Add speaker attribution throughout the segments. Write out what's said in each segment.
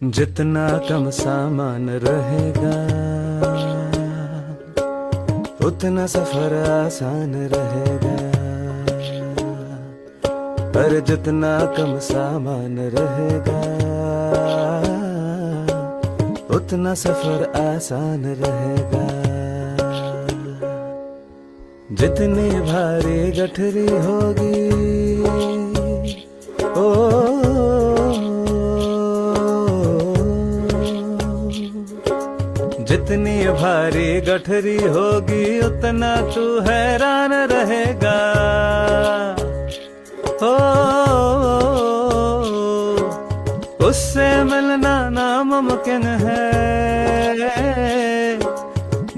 Speaker 1: जितना कम सामान रहेगा उतना सफर आसान रहेगा। पर जितना कम सामान रहेगा उतना सफर आसान रहेगा। जितनी भारी गठरी होगी ओ जितनी भारी गठरी होगी उतना तू हैरान रहेगा। हो उससे मिलना नामुमकिन है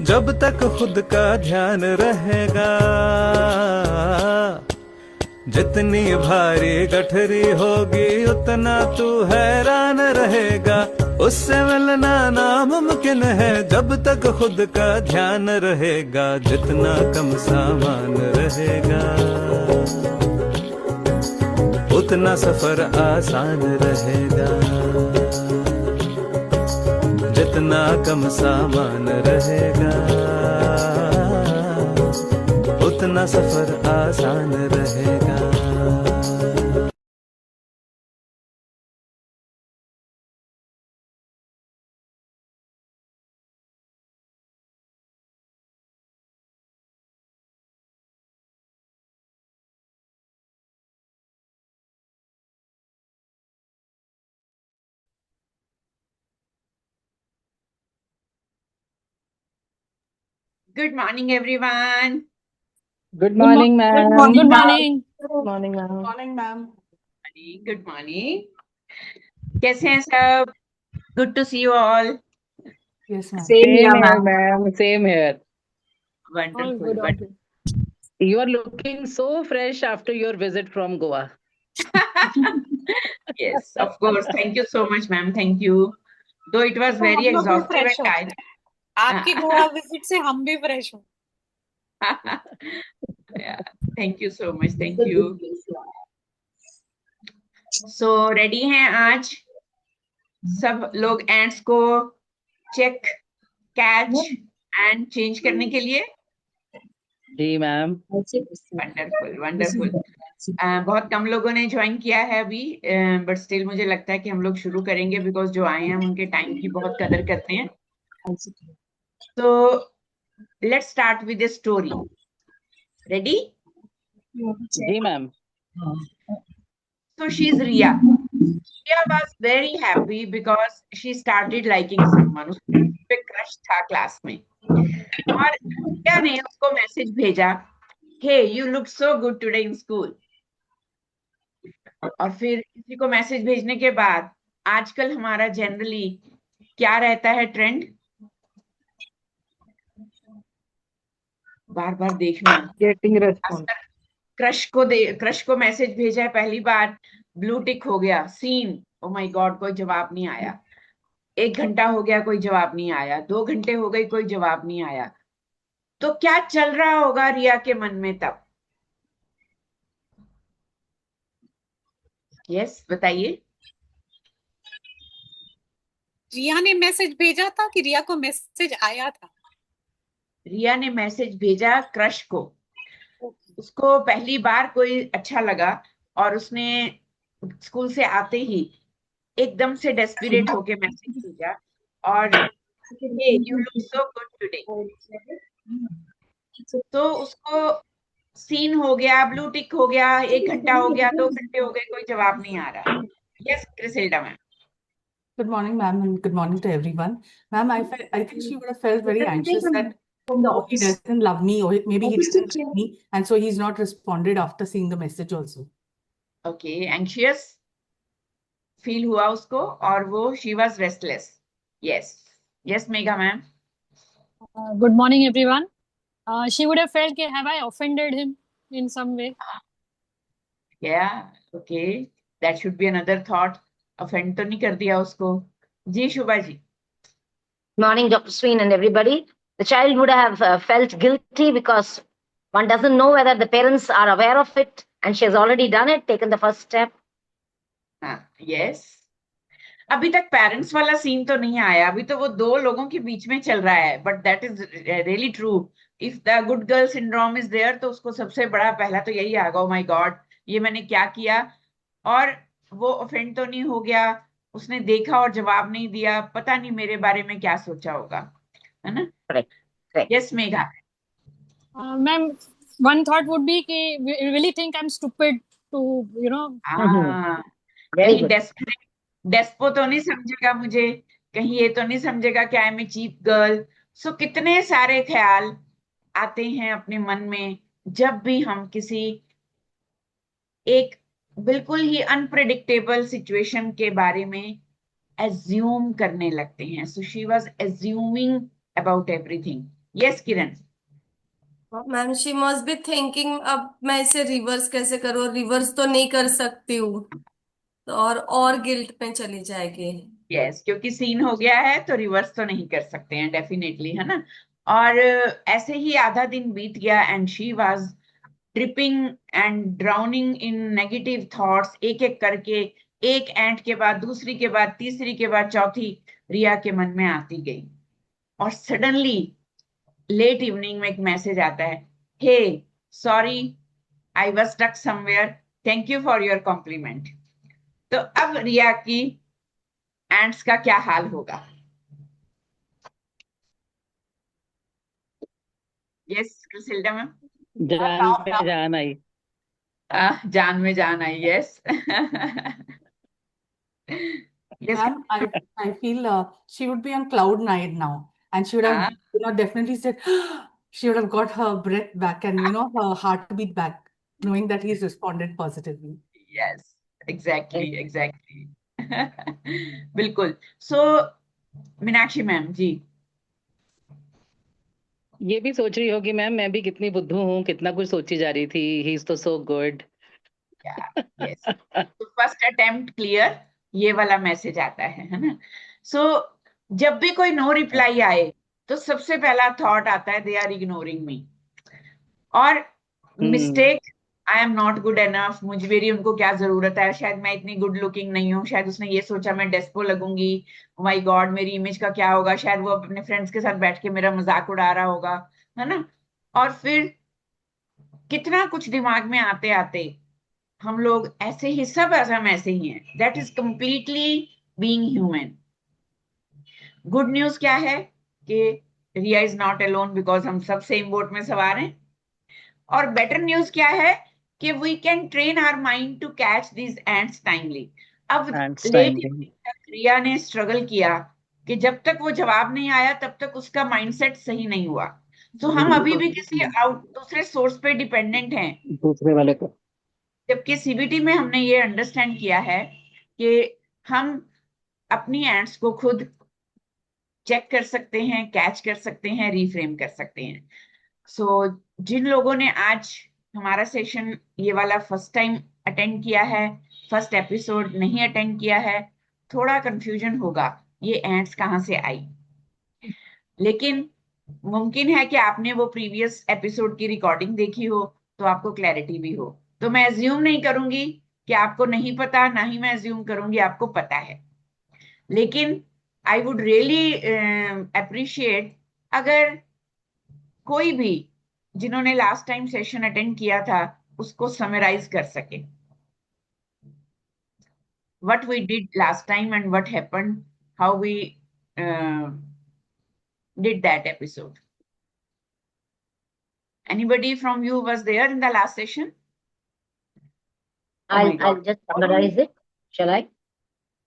Speaker 1: जब तक खुद का ध्यान रहेगा। जितनी भारी गठरी होगी उतना तू हैरान रहेगा। उससे मिलना नामुमकिन है जब तक खुद का ध्यान रहेगा। जितना कम सामान रहेगा उतना सफर आसान रहेगा। जितना कम सामान रहेगा उतना सफर आसान रहेगा।
Speaker 2: Good morning, everyone.
Speaker 3: Good morning, ma'am.
Speaker 4: Good morning.
Speaker 3: Good morning, ma'am.
Speaker 4: Morning, ma'am.
Speaker 2: Good morning. कैसे हैं सब? Good to see you all.
Speaker 4: Yes, ma'am.
Speaker 3: Same here, ma'am. Same here.
Speaker 2: Wonderful.
Speaker 4: All good.
Speaker 3: You are looking so fresh after your visit from Goa.
Speaker 2: Yes, of course. Thank you so much, ma'am. Thank you. Though it was very
Speaker 4: हम लोग भी
Speaker 2: exhaustive
Speaker 4: fresh
Speaker 2: and
Speaker 4: हो।
Speaker 2: tiring.
Speaker 4: आपकी Goa visit से हम भी fresh हो।
Speaker 2: Yeah. Thank you so much. Thank you. So ready हैं आज सब लोग एंड्स को चेक, कैच एंड चेंज करने के लिए?
Speaker 3: जी मैम।
Speaker 2: Wonderful wonderful. बहुत कम लोगों ने ज्वाइन किया है अभी, बट स्टिल मुझे लगता है कि हम लोग शुरू करेंगे बिकॉज जो आए हैं हम उनके टाइम की बहुत कदर करते हैं। तो let's start with the story. Ready?
Speaker 3: जी ma'am.
Speaker 2: So she's Ria. Ria was very happy because she started liking someone. उसपे क्रश था क्लास में और रिया ने उसको मैसेज भेजा, Hey, you look so good today in school. और फिर किसी को मैसेज भेजने के बाद आजकल हमारा जनरली क्या रहता है ट्रेंड? बार बार देखना।
Speaker 3: Getting response.
Speaker 2: क्रश को मैसेज भेजा है पहली बार, ब्लू टिक हो गया, सीन, ओ माय गॉड कोई जवाब नहीं आया। 1 घंटा हो गया कोई जवाब नहीं आया, 2 घंटे हो गए कोई जवाब नहीं आया। तो क्या चल रहा होगा रिया के मन में तब? यस, बताइए।
Speaker 4: रिया ने मैसेज भेजा था कि रिया को मैसेज आया था?
Speaker 2: रिया ने मैसेज भेजा क्रश को। उसको पहली बार कोई अच्छा लगा और उसने स्कूल से आते ही एकदम से डेस्परेट होके मैसेज भेजा और hey, you look so good today. तो उसको सीन हो गया, ब्लू टिक हो गया, 1 घंटा हो गया, 2 घंटे हो गए, कोई जवाब नहीं आ रहा। Yes Criselda ma'am.
Speaker 5: Good morning, ma'am, and good morning to everyone. Ma'am, I think she would have felt very anxious that he doesn't love me, or maybe he doesn't like me, and so he's not responded after seeing the message also.
Speaker 2: Okay, anxious feel हुआ उसको और वो she was restless. Yes yes mega ma'am.
Speaker 6: Good morning, everyone. She would have felt, have I offended him in some way?
Speaker 2: Yeah, okay, that should be another thought. Offend तो नहीं कर दिया उसको? जी शुभा जी।
Speaker 7: Morning, Dr. Sween and everybody. The child would have felt guilty because one doesn't know whether the parents are aware of it, and she has already done it, taken the first step.
Speaker 2: Yes. अभी तक parents वाला scene तो नहीं आया, अभी तो वो दो लोगों के बीच में चल रहा है, but that is really true. If the good girl syndrome is there तो उसको सबसे बड़ा पहला तो यही आएगा, ओ माय गॉड ये मैंने क्या किया। और वो ऑफेंड तो नहीं हो गया, उसने देखा और जवाब नहीं दिया, पता नहीं मेरे बारे में क्या सोचा होगा, है ना?
Speaker 7: Correct. Correct.
Speaker 2: Yes Megha.
Speaker 6: Ma'am, one thought would be कि we really think I'm stupid to, you know.
Speaker 2: हाँ,
Speaker 7: Very
Speaker 2: कहीं
Speaker 7: good.
Speaker 2: डेस्पो तो नहीं समझेगा मुझे, कहीं ये तो नहीं समझेगा कि I am a cheap girl. So कितने सारे ख्याल आते हैं अपने मन में जब भी हम किसी एक बिल्कुल ही अनप्रिडिक्टेबल सिचुएशन के बारे में एज्यूम करने लगते हैं। So she was assuming about everything. Yes Kiran.
Speaker 8: Ma'am she must be thinking अब मैं इसे रिवर्स कैसे करूँ, रिवर्स तो नहीं कर सकती हूँ, तो और गिल्ट में चली जाएगी।
Speaker 2: यस, क्योंकि सीन हो गया है तो रिवर्स तो नहीं कर सकते हैं डेफिनेटली, है ना? और ऐसे ही आधा दिन बीत गया and she was tripping and drowning in negative thoughts, एक एक करके, एक एंट के बाद दूसरी के बाद तीसरी के बाद चौथी रिया के मन में आती गई। और सडनली लेट इवनिंग में एक मैसेज आता है, hey sorry I was stuck somewhere, thank you for your compliment. तो अब रिया की एंट्स का क्या हाल होगा? Yes Crisilda ma'am.
Speaker 3: जान आई।
Speaker 2: जान में जान आई। Yes. Yes.
Speaker 5: Ma'am, I feel she would be on cloud nine now, and she would have, definitely said, she would have got her breath back and, her heartbeat back, knowing that he's responded positively.
Speaker 2: Yes exactly exactly. बिल्कुल। सो Meenakshi ma'am जी।
Speaker 3: ये भी सोच रही होगी ma'am मैं भी कितनी बुद्धू हूँ, कितना कुछ सोची जा रही थी, ही इज तो सो गुड।
Speaker 2: यस, तो फर्स्ट अटेम्प्ट क्लियर, ये वाला मैसेज आता है ना? सो जब भी कोई नो रिप्लाई आए तो सबसे पहला थॉट आता है, दे आर इग्नोरिंग मी, और mistake, I am not good enough, मेरी उनको क्या जरूरत है, शायद मैं इतनी गुड लुकिंग नहीं हूँ, शायद उसने ये सोचा मैं डेस्पो लगूंगी, माय गॉड मेरी इमेज का क्या होगा, शायद वो अपने फ्रेंड्स के साथ बैठ के मेरा मजाक उड़ा रहा होगा, है ना? और फिर कितना कुछ दिमाग में आते आते हम लोग ऐसे ही, सब हम ऐसे ही हैं। That is completely being human. Good news क्या है कि रिया इज नॉट अलोन बिकॉज हम सब सेम बोट में सवार हैं। और बेटर न्यूज क्या है कि we can train our mind to catch these ants timely. अब रिया ने स्ट्रगल किया कि जब तक वो जवाब नहीं आया तब तक उसका माइंडसेट सही नहीं हुआ। तो हम अभी भी किसी दूसरे सोर्स पे डिपेंडेंट हैं,
Speaker 3: दूसरे वाले को।
Speaker 2: जबकि सीबीटी में हमने ये अंडरस्टैंड किया है कि हम अपनी एंट्स को खुद चेक कर सकते हैं, कैच कर सकते हैं, रीफ्रेम कर सकते हैं। सो जिन लोगों ने आज हमारा सेशन ये वाला फर्स्ट टाइम अटेंड किया है, फर्स्ट एपिसोड नहीं अटेंड किया है, थोड़ा कंफ्यूजन होगा ये एंट्स कहाँ से आई, लेकिन मुमकिन है कि आपने वो प्रीवियस एपिसोड की रिकॉर्डिंग देखी हो तो आपको क्लैरिटी भी हो। तो मैं एज्यूम नहीं करूंगी कि आपको नहीं पता, ना ही मैं एज्यूम करूंगी आपको पता है, लेकिन आई वुड रियली अप्रिशिएट अगर कोई भी जिन्होंने लास्ट टाइम सेशन अटेंड किया था उसको समराइज कर सके, what we did last time and what happened, how we did that episode. Anybody from you was there in the last session?
Speaker 7: I'll just summarize it. Shall I?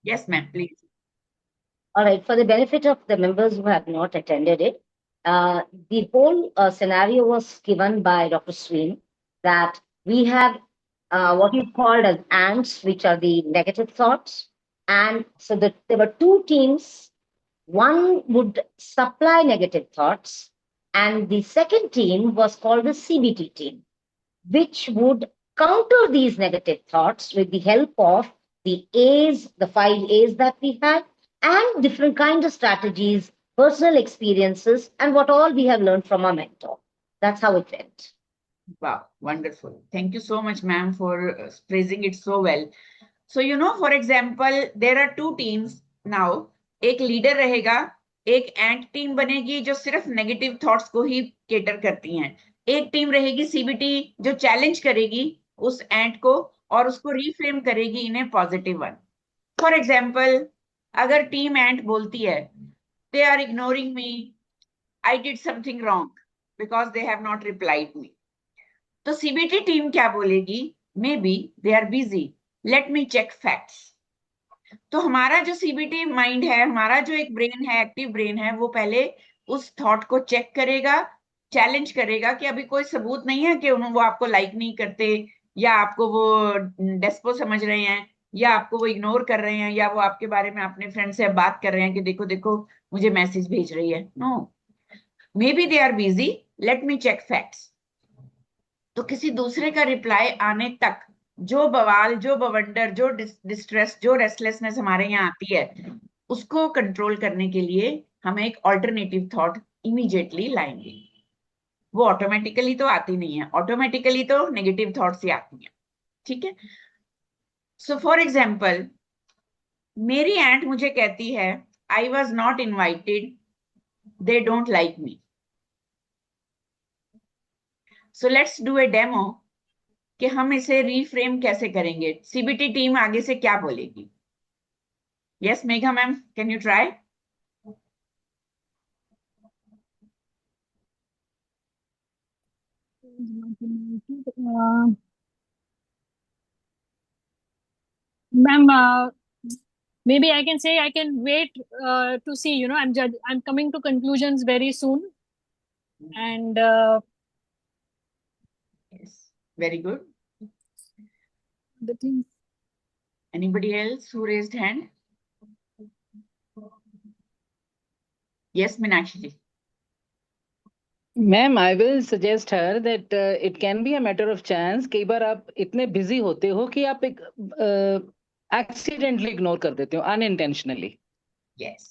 Speaker 2: Yes, ma'am, please.
Speaker 7: All right. For the benefit of the members who have not attended it, the whole scenario was given by Dr. Sween that we have what you called as ants, which are the negative thoughts. And so there were two teams. One would supply negative thoughts, and the second team was called the CBT team, which would counter these negative thoughts with the help of the A's, the 5 A's that we had, and different kinds of strategies, personal experiences, and what all we have learned from our mentor. That's how it went.
Speaker 2: Wow, wonderful. Thank you so much, ma'am, for phrasing it so well. So, for example, there are two teams. Now एक leader रहेगा, एक एंट team बनेगी जो सिर्फ negative thoughts को ही cater करती हैं, एक टीम रहेगी सीबीटी जो चैलेंज करेगी उस एंट को और उसको रिफ्रेम करेगी in a positive one. For example, अगर टीम एंट बोलती है they are ignoring me, I did something wrong because they have not replied me, तो सीबीटी टीम क्या बोलेगी, maybe they are busy, let me check facts. तो हमारा जो CBT mind है, हमारा जो एक ब्रेन है, एक्टिव ब्रेन है, वो पहले उस थॉट को चेक करेगा, चैलेंज करेगा कि अभी कोई सबूत नहीं है कि वो आपको लाइक नहीं करते, या आपको वो डेस्पो समझ रहे हैं, या आपको वो इग्नोर कर रहे हैं, या वो आपके बारे में अपने फ्रेंड से बात कर रहे हैं कि देखो देखो मुझे मैसेज भेज रही है। No, maybe they are busy, let me check facts. तो किसी दूसरे का रिप्लाई आने तक जो बवाल, जो बवंडर, जो डिस्ट्रेस, जो रेस्टलेसनेस हमारे यहाँ आती है, उसको कंट्रोल करने के लिए हम एक ऑल्टरनेटिव थॉट इमीडिएटली लाएंगे। वो ऑटोमेटिकली तो आती नहीं है, ऑटोमेटिकली तो नेगेटिव थॉट्स ही आती हैं। ठीक है, सो फॉर एग्जाम्पल, मेरी एंट मुझे कहती है I was not invited, they don't like me. So let's do a demo कि हम इसे रीफ्रेम कैसे करेंगे। सीबीटी टीम आगे से क्या बोलेगी? Yes Megha ma'am, can you try?
Speaker 6: Ma'am, maybe I can say I can wait to see, you know, I'm coming to conclusions very soon. And
Speaker 2: Yes, very good.
Speaker 6: the thing.
Speaker 2: Anybody else who raised hand? Yes, Meenakshi ji.
Speaker 3: Ma'am I will suggest her that it can be a matter of chance. कई बार आप इतने busy होते हो कि आप एक accidentally ignore कर देते हो अनइंटेंशनली,
Speaker 2: Yes.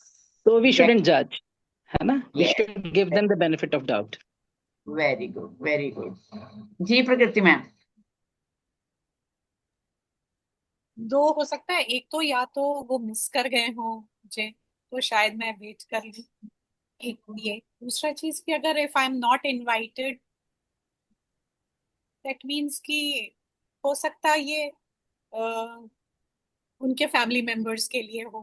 Speaker 3: तो वी शुडंट
Speaker 2: Exactly.
Speaker 3: जज, है ना? We
Speaker 2: Yes.
Speaker 3: Should give them the benefit of doubt.
Speaker 2: Very good, very good. जी प्रकृति मैम।
Speaker 4: दो हो सकता है, एक तो या तो वो मिस कर गए हो मुझे, तो शायद मैं वेट कर लूं, एक ये। दूसरा चीज कि अगर if I am not invited, that means कि हो सकता है ये उनके फैमिली मेंबर्स के लिए हो,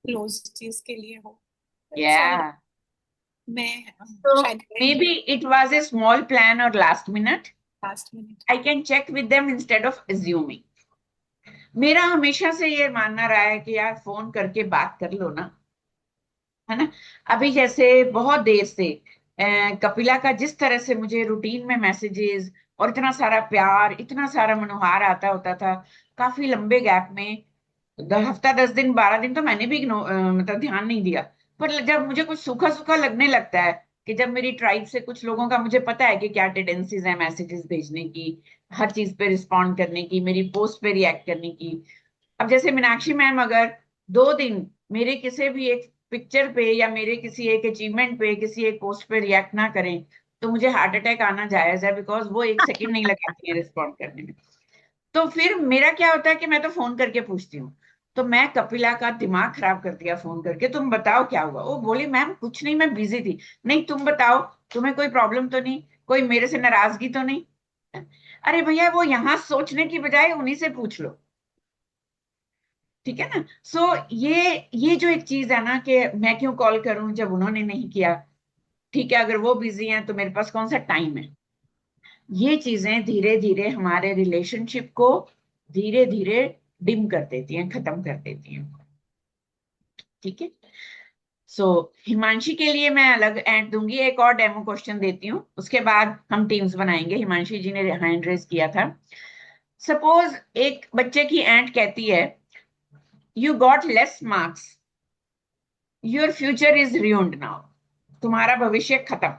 Speaker 4: क्लोज चीज के लिए हो।
Speaker 2: Yeah.
Speaker 4: मैं
Speaker 2: So
Speaker 4: शायद
Speaker 2: maybe it was a small plan or last minute.
Speaker 4: Last minute
Speaker 2: I can check with them instead of assuming. मेरा हमेशा से ये मानना रहा है कि यार फोन करके बात कर लो ना, है ना। अभी जैसे बहुत देर से कपिला का जिस तरह से मुझे रूटीन में मैसेजेस और इतना सारा प्यार, इतना सारा मनोहार आता होता था, काफी लंबे गैप में, हफ्ता 10 दिन 12 दिन तो मैंने भी मतलब ध्यान नहीं दिया। पर जब मुझे कुछ सूखा सूखा लगने लगता है कि जब मेरी ट्राइब से कुछ लोगों का मुझे पता है कि क्या टेंडेंसीज है मैसेजेस भेजने की, हर चीज पे रिस्पॉन्ड करने की, मेरी पोस्ट पे रिएक्ट करने की। अब जैसे मीनाक्षी मैम अगर 2 दिन मेरे किसी भी एक पिक्चर पे या मेरे किसी एक अचीवमेंट पे, किसी एक पोस्ट पे रिएक्ट ना करें, तो मुझे हार्ट अटैक आना जायज है, बिकॉज वो 1 सेकंड नहीं लगाती है रिस्पॉन्ड करने में। तो फिर मेरा क्या होता है कि मैं तो फोन करके पूछती हूँ। तो मैं कपिला का दिमाग खराब कर दिया फोन करके, तुम बताओ क्या हुआ। वो बोली मैम कुछ नहीं, मैं बिजी थी। नहीं तुम बताओ, तुम्हें कोई प्रॉब्लम तो नहीं, कोई मेरे से नाराजगी तो नहीं? अरे भैया वो यहाँ सोचने की बजाय उन्हीं से पूछ लो, ठीक है ना। सो ये जो एक चीज है ना कि मैं क्यों कॉल करूं जब उन्होंने नहीं किया, ठीक है, अगर वो बिजी हैं तो मेरे पास कौन सा टाइम है। ये चीजें धीरे धीरे हमारे रिलेशनशिप को धीरे धीरे डिम कर देती हैं, खत्म कर देती हैं। ठीक है, सो हिमांशी के लिए मैं अलग एंड दूंगी, एक और डेमो क्वेश्चन देती हूँ, उसके बाद हम टीम्स बनाएंगे। हिमांशी जी ने हैंड रेज किया था। सपोज एक बच्चे की एंट कहती है you got less marks, your future is ruined now, तुम्हारा भविष्य खत्म।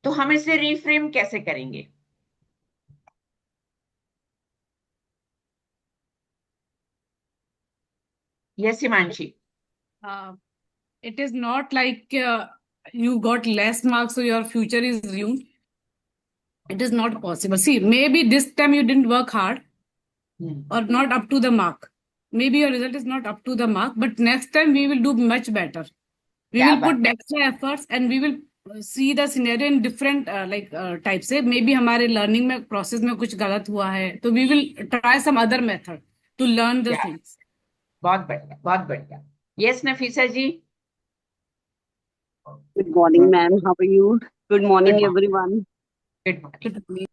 Speaker 2: तो हम इसे रिफ्रेम कैसे करेंगे? Yes Himanshi.
Speaker 9: It is not like you got less marks, so your future is ruined. It is not possible. See, maybe this time you didn't work hard or not up to the mark. maybe your result is not up to the mark, but next time we will do much better. We
Speaker 2: क्या
Speaker 9: will
Speaker 2: बात
Speaker 9: put extra efforts and we will see the scenario in different type से. Maybe हमारे learning में process में कुछ गलत हुआ है, तो we will try some other method to learn the
Speaker 2: क्या
Speaker 9: things.
Speaker 2: बहुत बढ़िया, बहुत बढ़िया. Yes Nafisa ji.
Speaker 10: Good morning, ma'am. How are you? Good morning,
Speaker 2: Good morning.
Speaker 10: everyone.
Speaker 2: Good morning.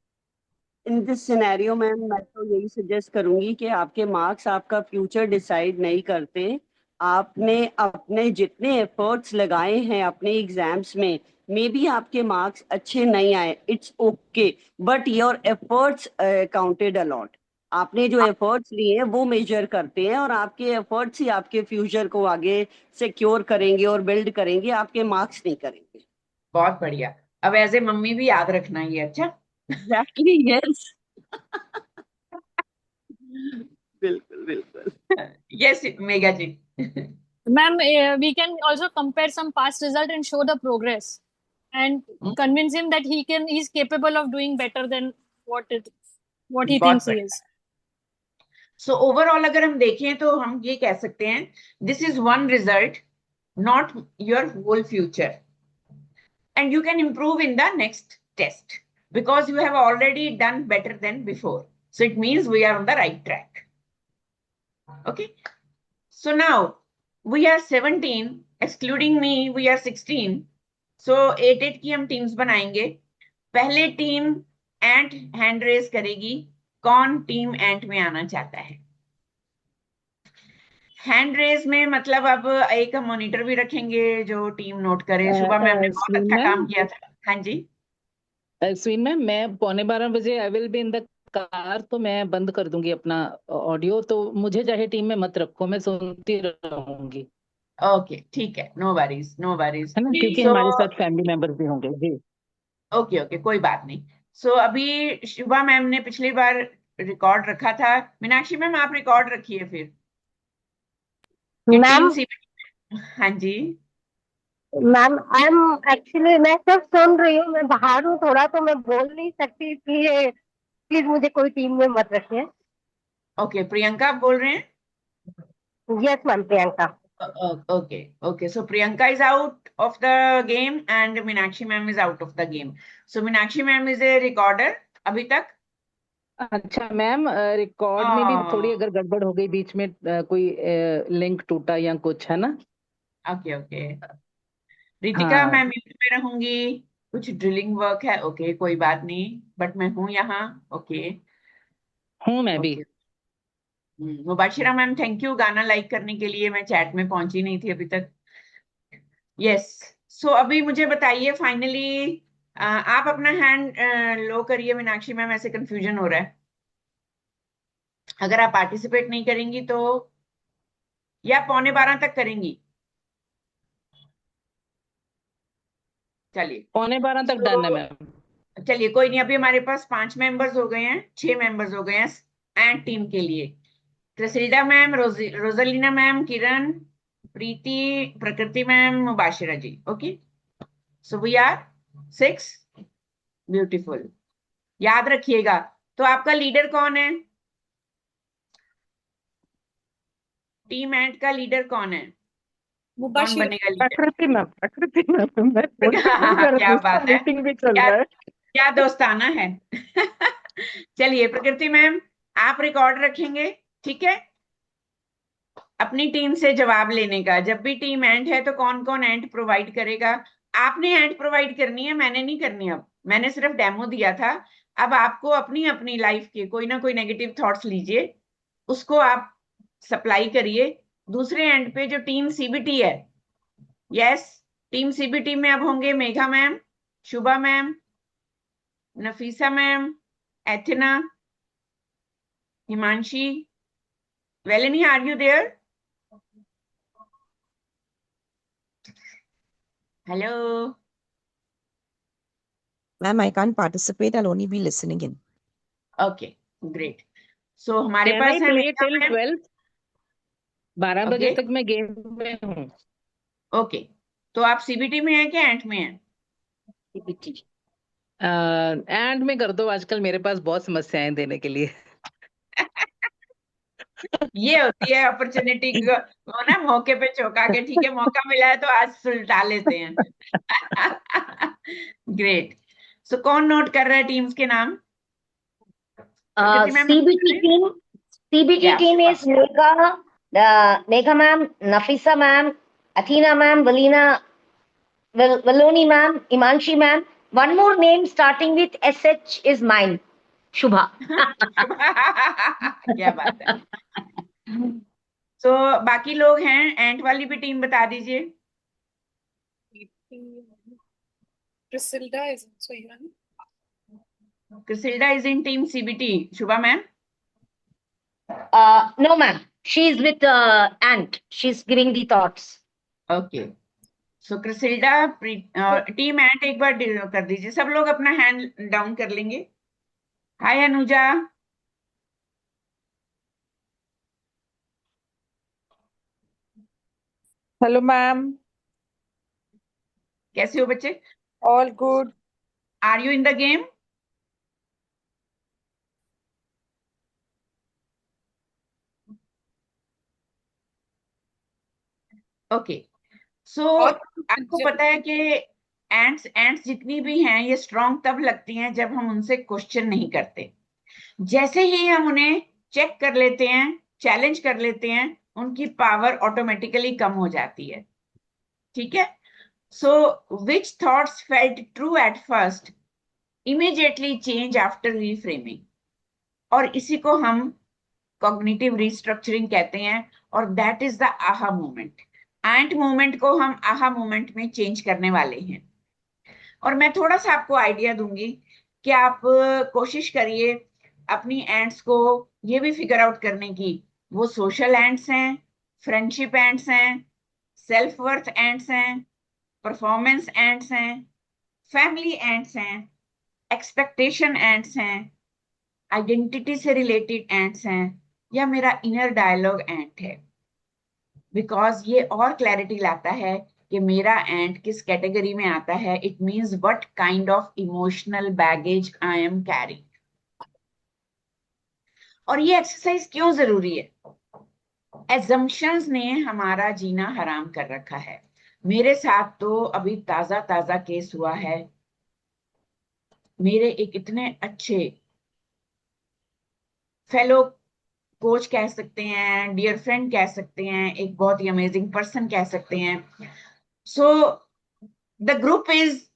Speaker 10: In this scenario, ma'am मैं तो यही सजेस्ट करूंगी कि आपके मार्क्स आपका फ्यूचर डिसाइड नहीं करते. आपने अपने जितने एफर्ट्स लगाए हैं अपने एग्जाम्स में, मे बी आपके मार्क्स अच्छे नहीं आए, it's okay, but your efforts counted a lot. आपने जो एफर्ट्स लिए हैं वो मेजर करते हैं, और आपके एफर्ट्स ही आपके फ्यूचर को आगे सिक्योर करेंगे और बिल्ड करेंगे, आपके मार्क्स नहीं करेंगे.
Speaker 2: बहुत बढ़िया. अब एज ए मम्मी भी याद रखना ये. अच्छा.
Speaker 10: Exactly, yes. बिल्कुल बिल्कुल.
Speaker 2: Yes Megha ji.
Speaker 6: Ma'am, we can also compare some past result and show the progress and convince him that he's capable of doing better than what he
Speaker 2: बहुत
Speaker 6: thinks he
Speaker 2: बढ़िया.
Speaker 6: is.
Speaker 2: So overall अगर हम देखें तो हम ये कह सकते हैं, this is one result, not your whole future, and you can improve in the next test because you have already done better than before. So it means we are on the right track. Okay. So now we are 17, excluding me, we are 16. So 8 की हम teams बनाएंगे. पहले team एंट hand raise करेगी. कौन team एंट में आना चाहता है? हैंड रेस में मतलब अब एक हम मॉनिटर भी रखेंगे जो टीम नोट करे. सुबह मैम ने बहुत
Speaker 3: Sween
Speaker 2: अच्छा काम
Speaker 3: ma'am,
Speaker 2: किया था. हाँ जी.
Speaker 3: Sween ma'am, मैं 11:15 I will be in the car, तो मैं बंद कर दूंगी अपना ऑडियो, तो मुझे चाहे टीम में मत रखो, मैं सुनती रहूंगी,
Speaker 2: ओके ठीक है. No worries, no worries.
Speaker 3: है ना, क्योंकि
Speaker 2: सो
Speaker 3: हमारे साथ फैमिली मेंबर्स भी होंगे जी.
Speaker 2: ओके ओके, कोई बात नहीं. सो अभी शुभा मैम ने पिछली बार रिकॉर्ड रखा था. मीनाक्षी मैम आप रिकॉर्ड रखिए फिर.
Speaker 7: मैम
Speaker 2: हाँ जी.
Speaker 7: मैम आई एम एक्चुअली मैं सब सुन रही हूँ, मैं बाहर हूँ थोड़ा, तो मैं बोल नहीं सकती, इसलिए प्लीज मुझे कोई टीम में मत रखिए.
Speaker 2: ओके प्रियंका आप बोल रहे हैं?
Speaker 7: Yes ma'am, Priyanka.
Speaker 2: Okay, okay. So Priyanka is out of the game and Meenakshi ma'am is out of the game. So Meenakshi ma'am is a recorder अभी तक.
Speaker 3: अच्छा मैम, रिकॉर्ड में भी थोड़ी अगर गड़बड़ हो गई बीच में, कोई लिंक टूटा या कुछ, है ना.
Speaker 2: Okay okay. रितिका मैं म्यूट में रहूंगी. कुछ ड्रिलिंग वर्क है. ओके कोई बात नहीं, बट मैं हूँ यहाँ. ओके
Speaker 3: हूँ मैं भी.
Speaker 2: मुबाशिरा मैम थैंक यू गाना लाइक करने के लिए. मैं चैट में पहुंची नहीं थी अभी तक. यस. सो अभी मुझे बताइए फाइनली, आप अपना हैंड लो करिए. मीनाक्षी मैम ऐसे कंफ्यूजन हो रहा है. अगर आप पार्टिसिपेट नहीं करेंगी तो, या 11:15 तक करेंगी? चलिए
Speaker 3: 11:15 तक डन है मैम.
Speaker 2: चलिए कोई नहीं. अभी हमारे पास 5 मेंबर्स हो गए हैं, 6 मेंबर्स हो गए हैं एंड टीम के लिए. क्रिसिल्डा ma'am, रोजलिना ma'am, Kiran, Preeti, Prakriti ma'am, Mubashira ji. Okay. So we are 6. Beautiful. याद रखिएगा. तो आपका लीडर कौन है? टीम एंड का लीडर कौन है? कौन
Speaker 4: मुबाशिर.
Speaker 2: बनेगा लीडर?
Speaker 3: प्रकृति मैम, प्रकृति मैम, मैं थोड़ी
Speaker 2: क्या बात है.
Speaker 3: मीटिंग भी चल रहा है.
Speaker 2: क्या दोस्ताना है. चलिए प्रकृति मैम आप रिकॉर्ड रखेंगे, ठीक है, अपनी टीम से जवाब लेने का. जब भी टीम एंड है तो कौन कौन एंड प्रोवाइड करेगा? आपने एंड प्रोवाइड करनी है, मैंने नहीं करनी. अब मैंने सिर्फ डेमो दिया था. अब आपको अपनी अपनी लाइफ के कोई ना कोई नेगेटिव थॉट्स लीजिए, उसको आप सप्लाई करिए दूसरे एंड पे जो टीम सीबीटी है. यस, टीम सीबीटी में अब होंगे Megha ma'am, Shubha ma'am, Nafisa ma'am, Ethna, Himanshi, Valeni, are you there? Hello.
Speaker 11: Ma'am, I can't participate. I'll only be listening in.
Speaker 2: Okay great. So हमारे
Speaker 3: Can
Speaker 2: पास
Speaker 3: I
Speaker 2: है
Speaker 3: play
Speaker 2: मेघा
Speaker 3: till
Speaker 2: मैम.
Speaker 3: 12? 12 बजे
Speaker 2: Okay.
Speaker 3: तक मैं गेम में हूँ.
Speaker 2: ओके. तो आप सीबीटी में हैं क्या एंड में हैं?
Speaker 3: एंड में कर दो, आजकल मेरे पास बहुत समस्याएं देने के लिए.
Speaker 2: ये होती है अपॉर्चुनिटी को ना, मौके पे चौंका के, ठीक है मौका मिला है तो आज सुलटा लेते हैं। ग्रेट। सो कौन नोट कर रहा है टीम्स के नाम? प्रकृति ma'am
Speaker 7: CBT
Speaker 2: Yeah,
Speaker 7: team
Speaker 2: sure.
Speaker 7: is Megha ma'am, Nafisa ma'am, Athena ma'am, Valoni ma'am, Imanshi ma'am. One more name starting with SH is mine, Shubha.
Speaker 2: क्या बात है। सो बाकी लोग हैं, एंट वाली भी टीम बता दीजिए।
Speaker 4: Priscilla is also even.
Speaker 2: Crisilda is in team CBT. Shubha ma'am?
Speaker 7: No ma'am, she's with Ant. She's giving the thoughts.
Speaker 2: Okay, so Crisilda team ant एक बार कर दीजिए, सब लोग अपना हैंड डाउन कर लेंगे। हाय अनुजा।
Speaker 12: Hello, ma'am.
Speaker 2: कैसे हो बच्चे?
Speaker 12: All good.
Speaker 2: Are you in the game? Okay, so आपको पता है कि एंट्स जितनी भी हैं ये स्ट्रांग तब लगती हैं जब हम उनसे क्वेश्चन नहीं करते। जैसे ही हम उन्हें चेक कर लेते हैं, चैलेंज कर लेते हैं, उनकी पावर ऑटोमेटिकली कम हो जाती है। ठीक है, so which thoughts felt true at first immediately change after reframing, और इसी को हम कॉग्निटिव रिस्ट्रक्चरिंग कहते हैं, और that is the aha moment. Ant moment को हम आहा मोमेंट में चेंज करने वाले हैं। और मैं थोड़ा सा आपको आइडिया दूंगी कि आप कोशिश करिए अपनी एंट्स को ये भी फिगर आउट करने की, वो सोशल एंट्स हैं, फ्रेंडशिप एंट्स हैं, सेल्फ वर्थ एंट्स हैं, परफॉर्मेंस एंट्स हैं, फैमिली एंट्स हैं, एक्सपेक्टेशन एंट्स हैं, आइडेंटिटी से रिलेटेड एंट्स हैं, या मेरा इनर डायलॉग एंट है। बिकॉज ये और क्लैरिटी लाता है कि मेरा एंट किस कैटेगरी में आता है। It means what kind of emotional baggage I am carrying. और ये एक्सरसाइज क्यों जरूरी है? एजम्पशंस ने हमारा जीना हराम कर रखा है। मेरे साथ तो अभी ताजा ताजा केस हुआ है। मेरे एक इतने अच्छे फेलो कोच कह सकते हैं, डियर फ्रेंड कह सकते हैं, एक बहुत ही अमेजिंग पर्सन कह सकते हैं। So the group is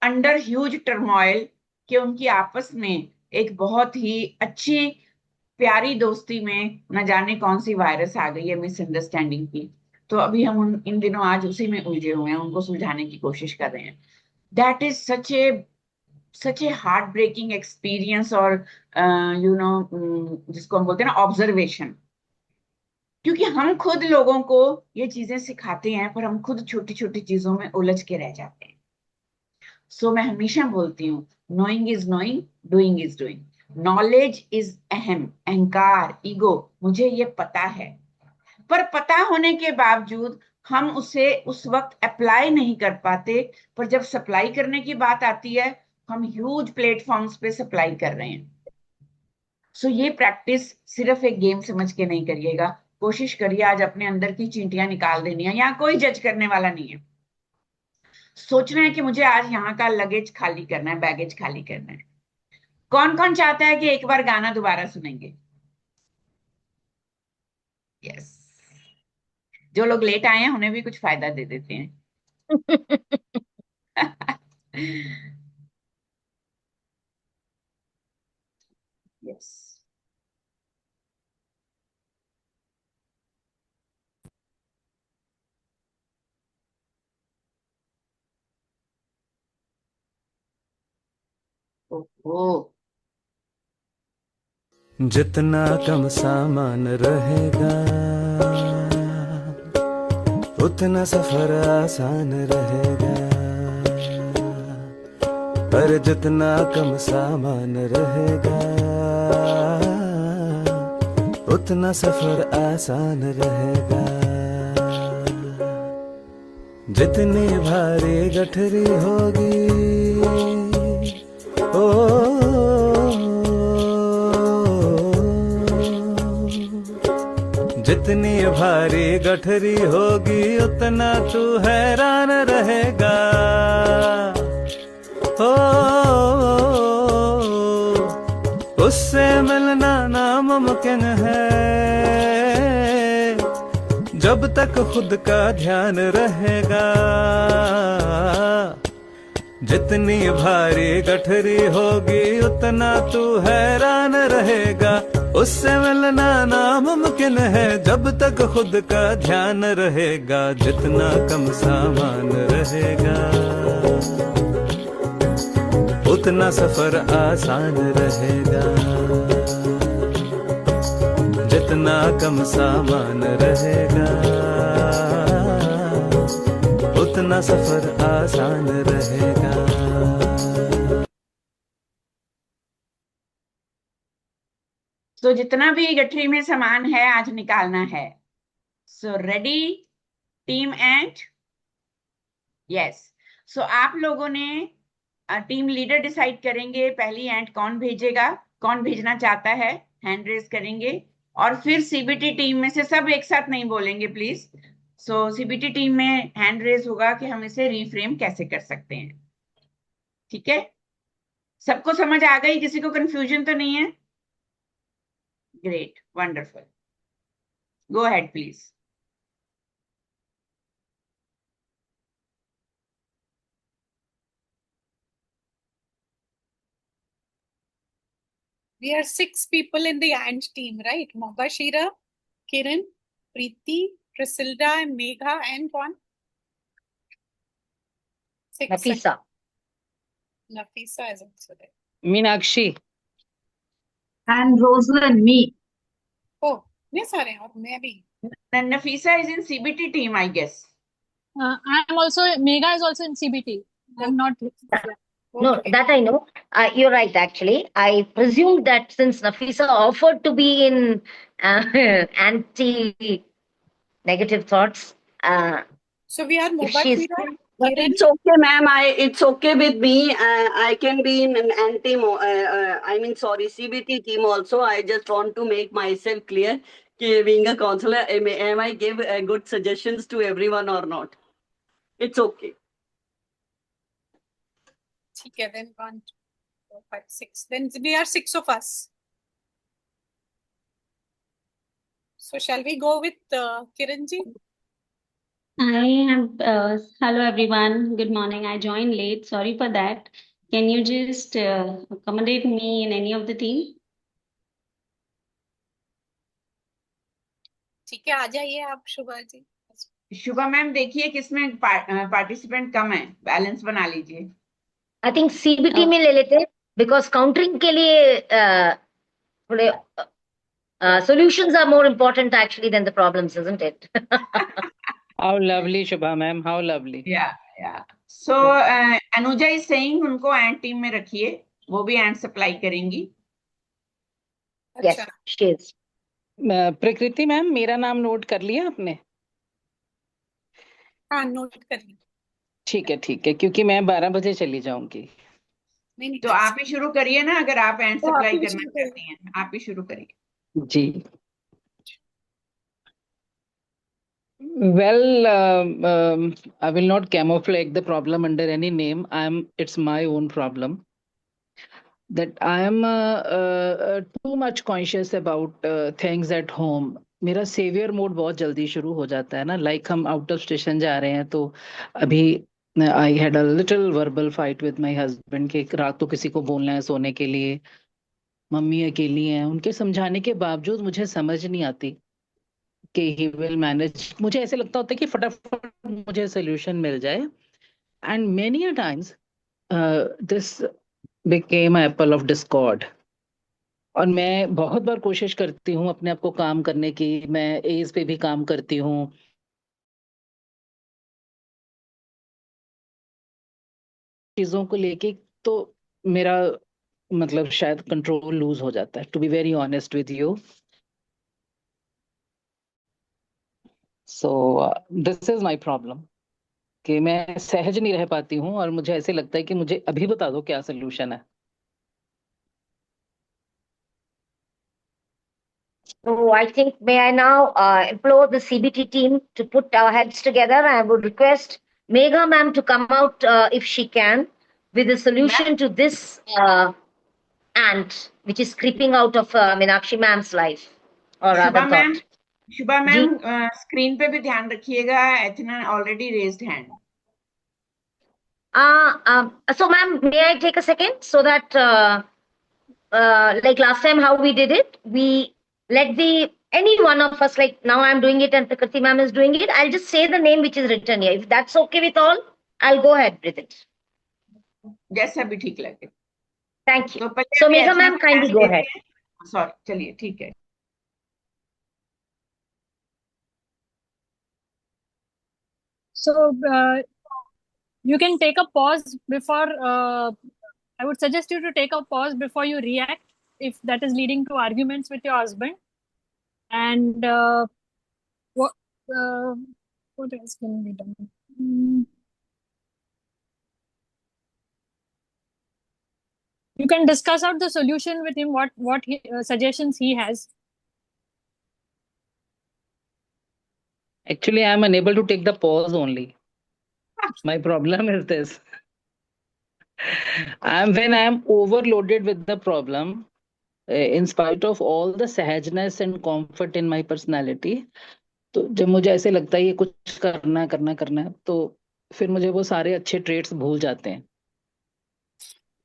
Speaker 2: under huge turmoil कि उनकी आपस में एक बहुत ही अच्छी प्यारी दोस्ती में न जाने कौन सी वायरस आ गई है मिसअंडरस्टैंडिंग की। तो अभी हम इन दिनों आज उसी में उलझे हुए हैं, उनको सुलझाने की कोशिश कर रहे हैं। That is such a heart breaking experience, और जिसको हम बोलते हैं ना ऑब्जर्वेशन। क्योंकि हम खुद लोगों को ये चीजें सिखाते हैं, पर हम खुद छोटी छोटी चीजों में उलझ के रह जाते हैं। सो मैं हमेशा बोलती हूँ, knowing is knowing, doing is doing. Knowledge is अहम, अहंकार, ईगो, मुझे ये पता है, पर पता होने के बावजूद हम उसे उस वक्त अप्लाई नहीं कर पाते। पर जब सप्लाई करने की बात आती है, हम ह्यूज प्लेटफॉर्म्स पे सप्लाई कर रहे हैं। सो ये प्रैक्टिस सिर्फ एक गेम समझ के नहीं करिएगा, कोशिश करिए आज अपने अंदर की चींटियां निकाल देनी है। यहाँ कोई जज करने वाला नहीं है। सोचना है कि मुझे आज यहाँ का लगेज खाली करना है, बैगेज खाली करना है। कौन कौन चाहता है कि एक बार गाना दोबारा सुनेंगे? यस, जो लोग लेट आए हैं उन्हें भी कुछ फायदा दे देते हैं। यस, ओहो,
Speaker 1: जितना कम सामान रहेगा उतना सफर आसान रहेगा, पर जितना कम सामान रहेगा उतना सफर आसान रहेगा। जितनी भारी गठरी होगी जितनी भारी गठरी होगी उतना तू हैरान रहेगा। हो उससे मिलना नामुमकिन है जब तक खुद का ध्यान रहेगा। जितनी भारी गठरी होगी उतना तू हैरान रहेगा। उससे मिलना नामुमकिन है जब तक खुद का ध्यान रहेगा। जितना कम सामान रहेगा उतना सफर आसान रहेगा। जितना कम सामान रहेगा उतना सफर आसान रहेगा।
Speaker 2: तो जितना भी गठरी में सामान है आज निकालना है। So ready team and yes. So आप लोगों ने टीम लीडर डिसाइड करेंगे पहली एंट कौन भेजेगा, कौन भेजना चाहता है हैंड रेज करेंगे। और फिर सीबीटी टीम में से सब एक साथ नहीं बोलेंगे प्लीज। सो सीबीटी टीम में हैंड रेज होगा कि हम इसे रीफ्रेम कैसे कर सकते हैं। ठीक है, सबको समझ आ गई? किसी को कंफ्यूजन तो नहीं है? Great, wonderful, go ahead please.
Speaker 4: We are 6 people in the ANT team, right? Mobashira, Kiran, Preeti, Priscilla, and Megha, and one. 6.
Speaker 7: Nafisa.
Speaker 4: Nafisa is also there.
Speaker 3: Meenakshi
Speaker 13: And Rosalind, me.
Speaker 4: Oh, मैं सारे हैं और मैं भी.
Speaker 2: Nafisa is in CBT team, I guess.
Speaker 6: I'm also, Megha is also in CBT. I'm not.
Speaker 7: No,
Speaker 4: Okay.
Speaker 7: that I know. You're right, actually. I presumed that since Nafisa offered to be in anti-negative thoughts,
Speaker 4: So we are
Speaker 7: if she's
Speaker 4: Mobashira,
Speaker 10: But
Speaker 4: Kiran.
Speaker 10: it's okay, ma'am. It's okay with me. I can be in an sorry, CBT team also. I just want to make myself clear. Being a counselor, am I give good suggestions to everyone or not? It's okay.
Speaker 4: ठीक है, then 1, 2, 4, 5, 6. Then we are 6 of us. So shall we go with Kiranji?
Speaker 13: Hello everyone. Good morning. I joined late. Sorry for that. Can you just accommodate me in any of the team?
Speaker 4: ठीक है, आ जाइए आप शुभा जी.
Speaker 2: शुभा ma'am देखिए किसमें participant कम है, balance बना लीजिए।
Speaker 7: I think CBT में ले लेते because countering के लिए थोड़े solutions are more important actually than the problems, isn't it?
Speaker 3: How lovely, Shubha ma'am, how lovely.
Speaker 2: या सो अनुजा इज सेइंग उनको एंड टीम में रखिए, वो भी एंड सप्लाई करेंगी।
Speaker 7: Yes,
Speaker 4: अच्छा,
Speaker 7: she is.
Speaker 3: प्रकृति मैम, मेरा नाम नोट कर लिया आपने?
Speaker 4: हाँ नोट कर ली.
Speaker 3: ठीक है, क्योंकि मैं 12 बजे चली जाऊंगी।
Speaker 4: नहीं
Speaker 2: तो आप ही शुरू करिए ना, अगर आप एंड
Speaker 4: तो आप
Speaker 2: सप्लाई
Speaker 4: ही
Speaker 2: करना
Speaker 4: शुरू करिए.
Speaker 2: चाहती हैं, आप ही शुरू करिए।
Speaker 3: जी। Well, I will not camouflage the problem under any name. It's my own problem that I am too much conscious about things at home. मेरा सेवियर मोड बहुत जल्दी शुरू हो जाता है ना, लाइक हम आउट ऑफ स्टेशन जा रहे हैं तो अभी I had a little verbal fight with my husband कि रात को किसी को बोलना है सोने के लिए, मम्मी अकेली हैं, उनके समझाने के बावजूद मुझे समझ नहीं आती कि ही विल मैनेज। मुझे ऐसे लगता होता है कि फटाफट मुझे सोल्यूशन मिल जाए, and many a times this became Apple of Discord. और मैं बहुत बार कोशिश करती हूँ अपने आप को काम करने की, मैं एज पे भी काम करती हूँ, चीजों को लेके, तो मेरा मतलब शायद कंट्रोल लूज हो जाता है, to be very honest with you. So this is my problem कि मैं सहज नहीं रह पाती हूँ और मुझे ऐसे लगता है कि मुझे अभी बता दो क्या सोल्यूशन है।
Speaker 7: So I think, may I now implore the CBT team to put our heads together. I would request Megha ma'am to come out if she can with a solution to this ant which is creeping out of Meenakshi ma'am's life or rather
Speaker 2: Shubha ma'am,
Speaker 7: thought.
Speaker 2: Shubha
Speaker 7: ji
Speaker 2: ma'am screen पे भी ध्यान रखिएगा, Ethna already raised hand.
Speaker 7: so ma'am, may I take a second so that like last time how we did it, we let any one of us, like now I'm doing it and Prakriti ma'am is doing it, I'll just say the name which is written here. If that's okay with all, I'll go ahead with it.
Speaker 2: जैसा भी ठीक लगे.
Speaker 7: Thank you.
Speaker 2: तो पहले
Speaker 7: So
Speaker 2: अभी
Speaker 7: Megha
Speaker 2: एथना
Speaker 7: ma'am,
Speaker 2: को
Speaker 7: kindly
Speaker 2: time
Speaker 7: go
Speaker 2: देते
Speaker 7: ahead.
Speaker 2: हैं. सॉरी, चलिए ठीक है.
Speaker 6: So you can take a pause before. I would suggest you to take a pause before you react if that is leading to arguments with your husband. And what else can be done? You can discuss out the solution with him. What suggestions he has.
Speaker 3: Actually, I am unable to take the pause only. My problem is this. When I am overloaded with the problem, in spite of all the सहजनेस and comfort in my personality, तो जब मुझे ऐसे लगता है ये कुछ करना है, तो फिर मुझे वो सारे अच्छे traits भूल जाते हैं.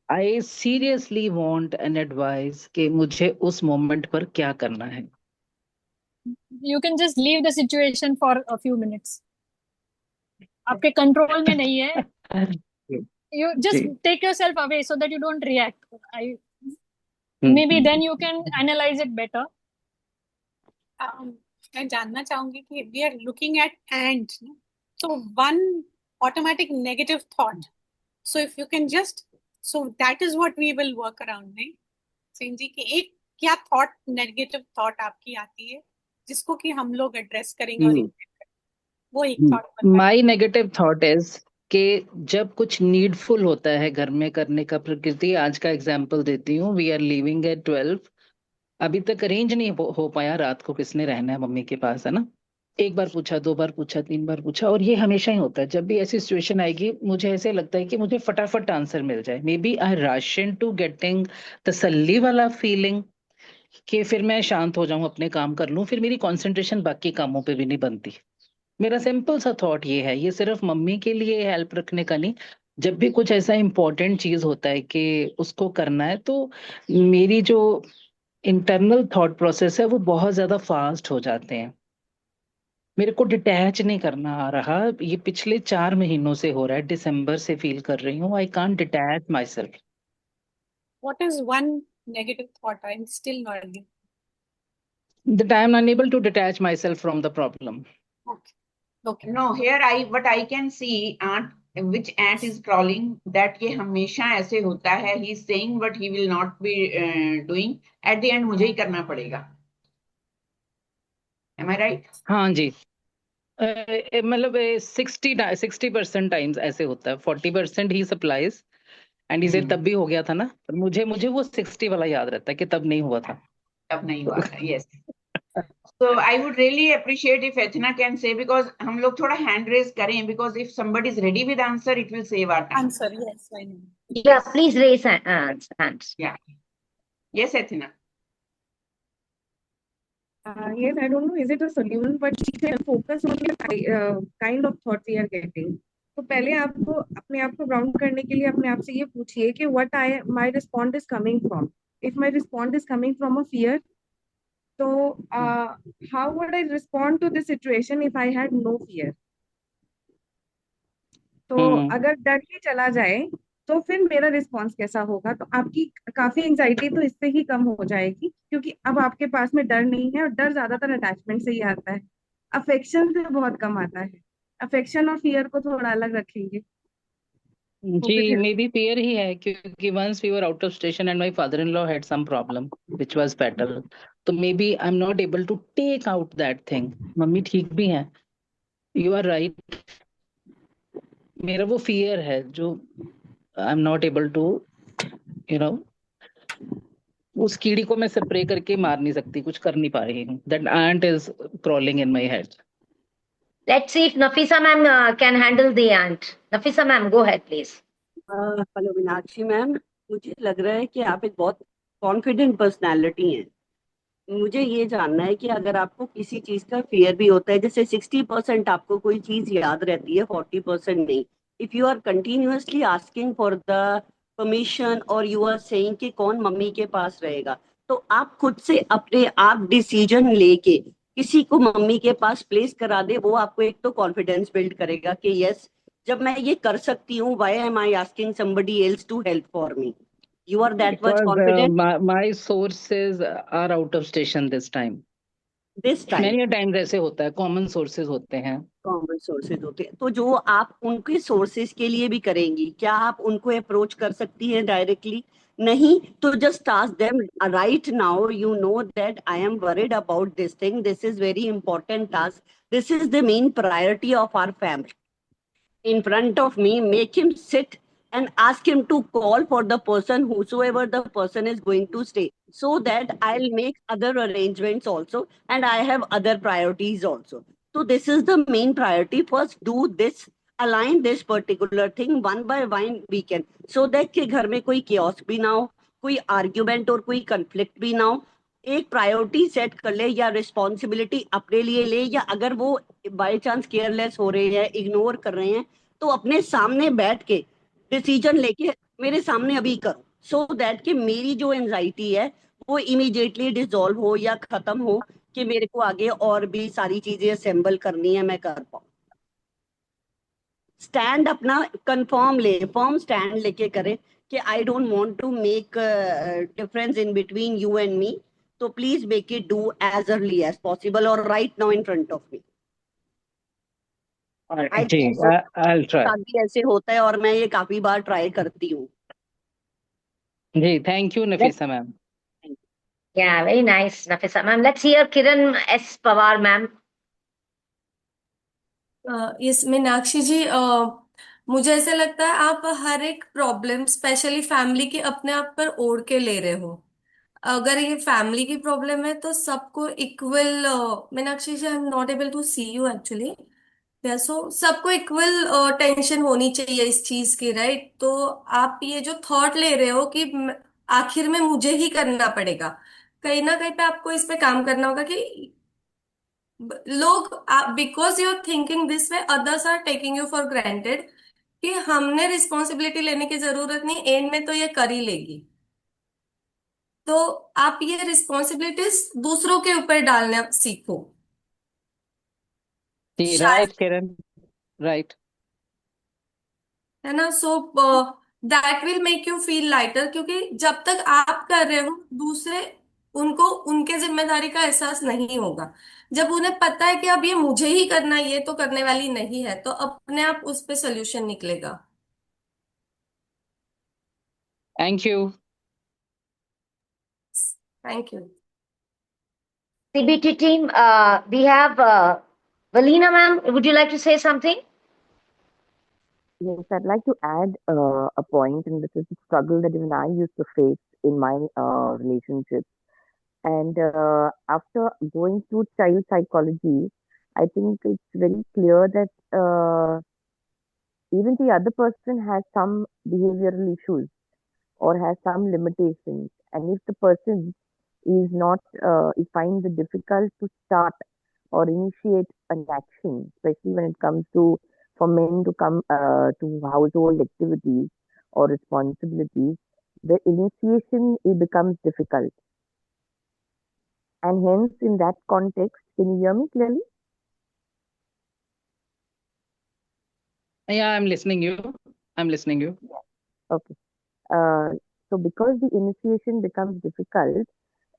Speaker 3: I seriously want an advice कि मुझे उस moment पर क्या करना है.
Speaker 6: You can just leave the situation for a few minutes. आपके कंट्रोल में नहीं है. You just take yourself away so that you don't react. Maybe then you can analyze it better.
Speaker 4: मैं जानना चाहूंगी कि we are looking at ant, no? So one automatic negative thought. So if you can just, so that is what we will work around, नहीं? सेन जी कि एक क्या thought, negative thought आपकी आती है जिसको कि हम लोग address करेंगे और वो एक thought
Speaker 3: My negative thought is कि जब कुछ नीडफुल होता है घर में करने का, प्रकृति आज का एग्जाम्पल देती हूँ. We are living at 12. अभी तक अरेंज नहीं हो पाया रात को किसने रहना है मम्मी के पास, है ना. एक बार पूछा, 2 बार पूछा, 3 बार पूछा, और ये हमेशा ही होता है. जब भी ऐसी सिचुएशन आएगी मुझे ऐसे लगता है कि मुझे फटाफट आंसर मिल जाए. Maybe I rush into getting तसल्ली वाला फीलिंग कि फिर मैं शांत हो जाऊं, अपने काम कर लूं, फिर मेरी कंसंट्रेशन बाकी कामों पे भी नहीं बनती. मेरा सिंपल सा थॉट ये है. ये सिर्फ मम्मी के लिए हेल्प रखने का नहीं, जब भी कुछ ऐसा इंपॉर्टेंट चीज होता है कि उसको करना है, तो मेरी जो इंटरनल थॉट प्रोसेस है वो बहुत ज्यादा फास्ट हो जाते हैं. मेरे को डिटैच नहीं करना आ रहा. ये पिछले 4 महीनों से हो रहा है. दिसंबर से फील कर रही हूँ. I can't detach my self.
Speaker 4: What is one negative thought? I'm still not getting.
Speaker 3: That I am unable to detach myself from the problem.
Speaker 4: Okay.
Speaker 2: No, here what I can see, which ant is crawling, that ये हमेशा ऐसे होता है. He is saying what he will not be doing. At the end मुझे ही करना पड़ेगा. Am I right?
Speaker 3: हाँ जी. मतलब 60% टाइम्स ऐसे होता है. 40% ही सप्लाईज एंड इसे तब भी हो गया था ना. पर मुझे वो 60 वाला याद रहता है कि तब नहीं हुआ था.
Speaker 2: तब नहीं हुआ था. Yes. So I would really appreciate if Ethna can say, because हम लोग थोड़ा hand raise करें, because if somebody is ready with answer, it will save our time.
Speaker 4: Answer, yes, I know.
Speaker 7: Yeah, please raise hands.
Speaker 2: Yeah. Yes, Ethna.
Speaker 14: Yes, I don't know, is it a solution, but she can focus on the kind of thoughts we are getting. तो पहले आपको अपने आप को ground करने के लिए अपने आप से ये पूछिए कि what my response is coming from. If my response is coming from a fear, so how would I respond to this situation if I had no fear? तो अगर डर ही चला जाए तो फिर मेरा रिस्पॉन्स कैसा होगा. तो आपकी काफी एंजाइटी तो इससे ही कम हो जाएगी, क्योंकि अब आपके पास में डर नहीं है, और डर ज्यादातर अटैचमेंट से ही आता है, अफेक्शन से बहुत कम आता है. अफेक्शन और फियर को थोड़ा अलग रखेंगे.
Speaker 3: जी, मे बी फियर ही है, क्योंकि once we were out of station and my father-in-law had some problem which was fatal. तो maybe I am not able to take out that thing. Mummy ठीक भी हैं, यू आर राइट. मेरा वो fear है जो I am not able to उस कीड़ी को मैं स्प्रे करके मार नहीं सकती, कुछ कर नहीं पा रही हूँ. That ant is crawling in my head.
Speaker 7: Let's see if Nafisa ma'am can handle the ant. Nafisa ma'am, go ahead, please.
Speaker 10: Hello Meenakshi ma'am, मुझे लग रहा है कि आप एक बहुत कॉन्फिडेंट पर्सनालिटी हैं. मुझे ये जानना है कि अगर आपको किसी चीज का फियर भी होता है, जैसे 60% आपको कोई चीज याद रहती है, 40% नहीं. If you are continuously asking for the permission और यू आर सेइंग कि कौन मम्मी के पास रहेगा, तो आप खुद से अपने आप डिसीजन लेके किसी को मम्मी के पास प्लेस करा दे, वो आपको एक तो कॉन्फिडेंस बिल्ड करेगा कि यस, जब मैं ये कर सकती हूँ, why am I asking somebody else to help for me. You are that much
Speaker 3: Because
Speaker 10: confident
Speaker 3: my sources are out of station this time.
Speaker 10: this time.
Speaker 3: Many a times ऐसे होता है, common sources होते हैं.
Speaker 10: Common sources होते हैं, तो जो आप उनके सोर्सेज के लिए भी करेंगी, क्या आप उनको अप्रोच कर सकती हैं डायरेक्टली? नहीं तो just ask them right now, you know that I am worried about this thing, this is very important task, this is the main priority of our family. In front of me, make him sit and ask him to call for the person, whosoever the person is going to stay, so that I'll make other arrangements also, and I have other priorities also. So this is the main priority. First do this, align this particular thing one by one we can, so that कि घर में कोई chaos भी ना हो, कोई argument और कोई conflict भी ना हो. एक प्रायोरिटी सेट कर ले या रिस्पॉन्सिबिलिटी अपने लिए ले, या अगर वो बाय चांस केयरलेस हो रहे हैं, इग्नोर कर रहे हैं, तो अपने सामने बैठ के डिसीजन लेके मेरे सामने अभी करो, सो दैट कि मेरी जो एंजाइटी है वो इमीडिएटली डिसॉल्व हो या खत्म हो, कि मेरे को आगे और भी सारी चीजें असेंबल करनी है, मैं कर पाऊँ. स्टैंड अपना कंफर्म ले, फर्म स्टैंड लेके करें कि I don't want to make difference in between you and me, तो please make it do as early as possible और right now in front of me.
Speaker 3: जी, I'll try.
Speaker 10: भी ऐसे होता है और मैं ये काफी बार ट्राई करती हूँ.
Speaker 3: जी, thank you, Nafisa ma'am.
Speaker 7: Yeah, very nice, Nafisa ma'am. Let's hear Kiran S. Pawar ma'am.
Speaker 8: Yes Meenakshi ji, मुझे ऐसा लगता है आप हर एक प्रॉब्लम स्पेशली फैमिली के अपने आप पर ओढ़ के ले रहे हो. अगर ये फैमिली की प्रॉब्लम है तो सबको equal, Meenakshi ji I am not able to see you actually. So सबको इक्वल टेंशन होनी चाहिए इस चीज की, राइट? तो आप ये जो थॉट ले रहे हो कि आखिर में मुझे ही करना पड़ेगा, कहीं ना कहीं पे आपको इस पे काम करना होगा कि लोग, because you are thinking this way, others are taking you for granted कि हमने रिस्पॉन्सिबिलिटी लेने की जरूरत नहीं, एंड में तो ये कर ही लेगी. तो आप ये रिस्पॉन्सिबिलिटीज दूसरों के ऊपर डालना सीखो.
Speaker 3: जी,
Speaker 8: शायद,
Speaker 3: right, Kiran, right.
Speaker 8: है ना? So that will make you feel lighter, क्योंकि जब तक आप कर रहे हो दूसरे उनको उनके जिम्मेदारी का एहसास नहीं होगा. जब उन्हें पता है कि अब ये मुझे ही करना है, ये तो करने वाली नहीं है, तो अपने आप उस पे सोल्यूशन निकलेगा.
Speaker 3: Thank you.
Speaker 8: Thank you.
Speaker 7: CBT team, we have Valina ma'am. Would you like to say something?
Speaker 15: Yes, I'd like to add a point, and this is a struggle that even I used to face in my relationship. And after going through child psychology, I think it's very clear that even the other person has some behavioral issues or has some limitations. And if the person is not, he finds it difficult to start or initiate an action, especially when it comes to for men to come to household activities or responsibilities, the initiation, it becomes difficult. And hence, in that context, can you hear me clearly?
Speaker 3: Yeah, I'm listening you.
Speaker 15: Okay. So because the initiation becomes difficult,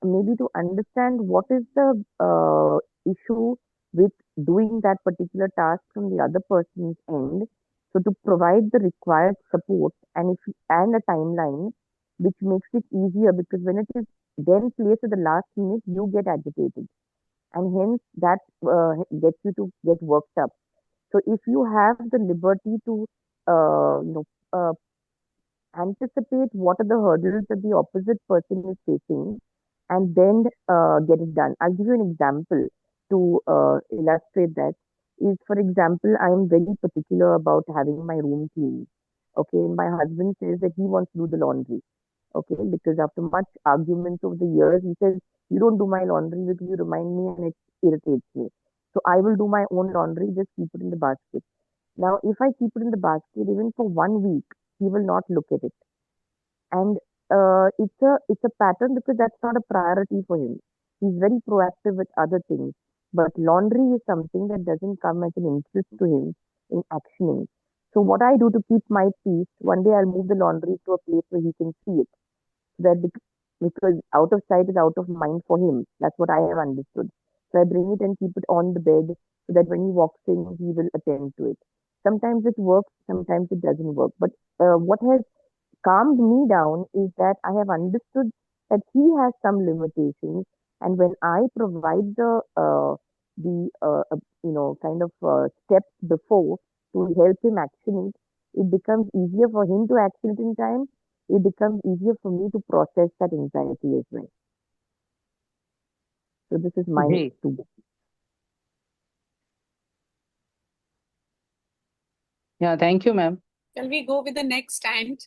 Speaker 15: maybe to understand what is the issue with doing that particular task from the other person's end, so to provide the required support and a timeline which makes it easier, because when it is then placed at the last minute, you get agitated, and hence that gets you to get worked up. So if you have the liberty to anticipate what are the hurdles that the opposite person is facing, and then get it done. I'll give you an example to illustrate that. Is, for example, I am very particular about having my room clean. Okay, my husband says that he wants to do the laundry. Okay, because after much arguments over the years, he says, "You don't do my laundry because you remind me and it irritates me. So I will do my own laundry, just keep it in the basket." Now, if I keep it in the basket even for 1 week, he will not look at it. And it's a pattern because that's not a priority for him. He's very proactive with other things. But laundry is something that doesn't come as an interest to him in actioning. So what I do to keep my peace, one day I'll move the laundry to a place where he can see it. That because out of sight is out of mind for him. That's what I have understood. So I bring it and keep it on the bed so that when he walks in, he will attend to it. Sometimes it works, sometimes it doesn't work. But what has calmed me down is that I have understood that he has some limitations, and when I provide kind of steps before to help him action it, it becomes easier for him to action it in time. It becomes easier for me to process that anxiety as well. So this is my
Speaker 3: जी
Speaker 15: two.
Speaker 3: Yeah, thank you, ma'am.
Speaker 4: Shall we go with the next and?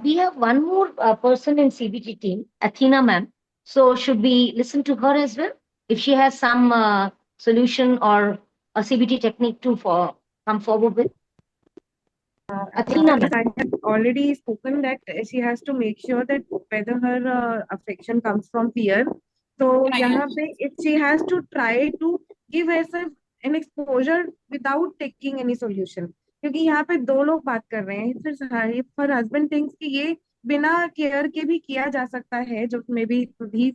Speaker 7: We have one more person in CBT team, Athena ma'am. So should we listen to her as well? If she has some solution or a CBT technique to come forward with? Athena
Speaker 14: Yes,
Speaker 7: ma'am.
Speaker 14: I have already spoken that she has to make sure that whether her affection comes from fear. So यहाँ पे if she has to try to give herself an exposure without taking any solution. क्योंकि यहाँ पे दो लोग बात कर रहे हैं, फिर her husband thinks कि ये बिना केयर के भी किया जा सकता है, जो may be he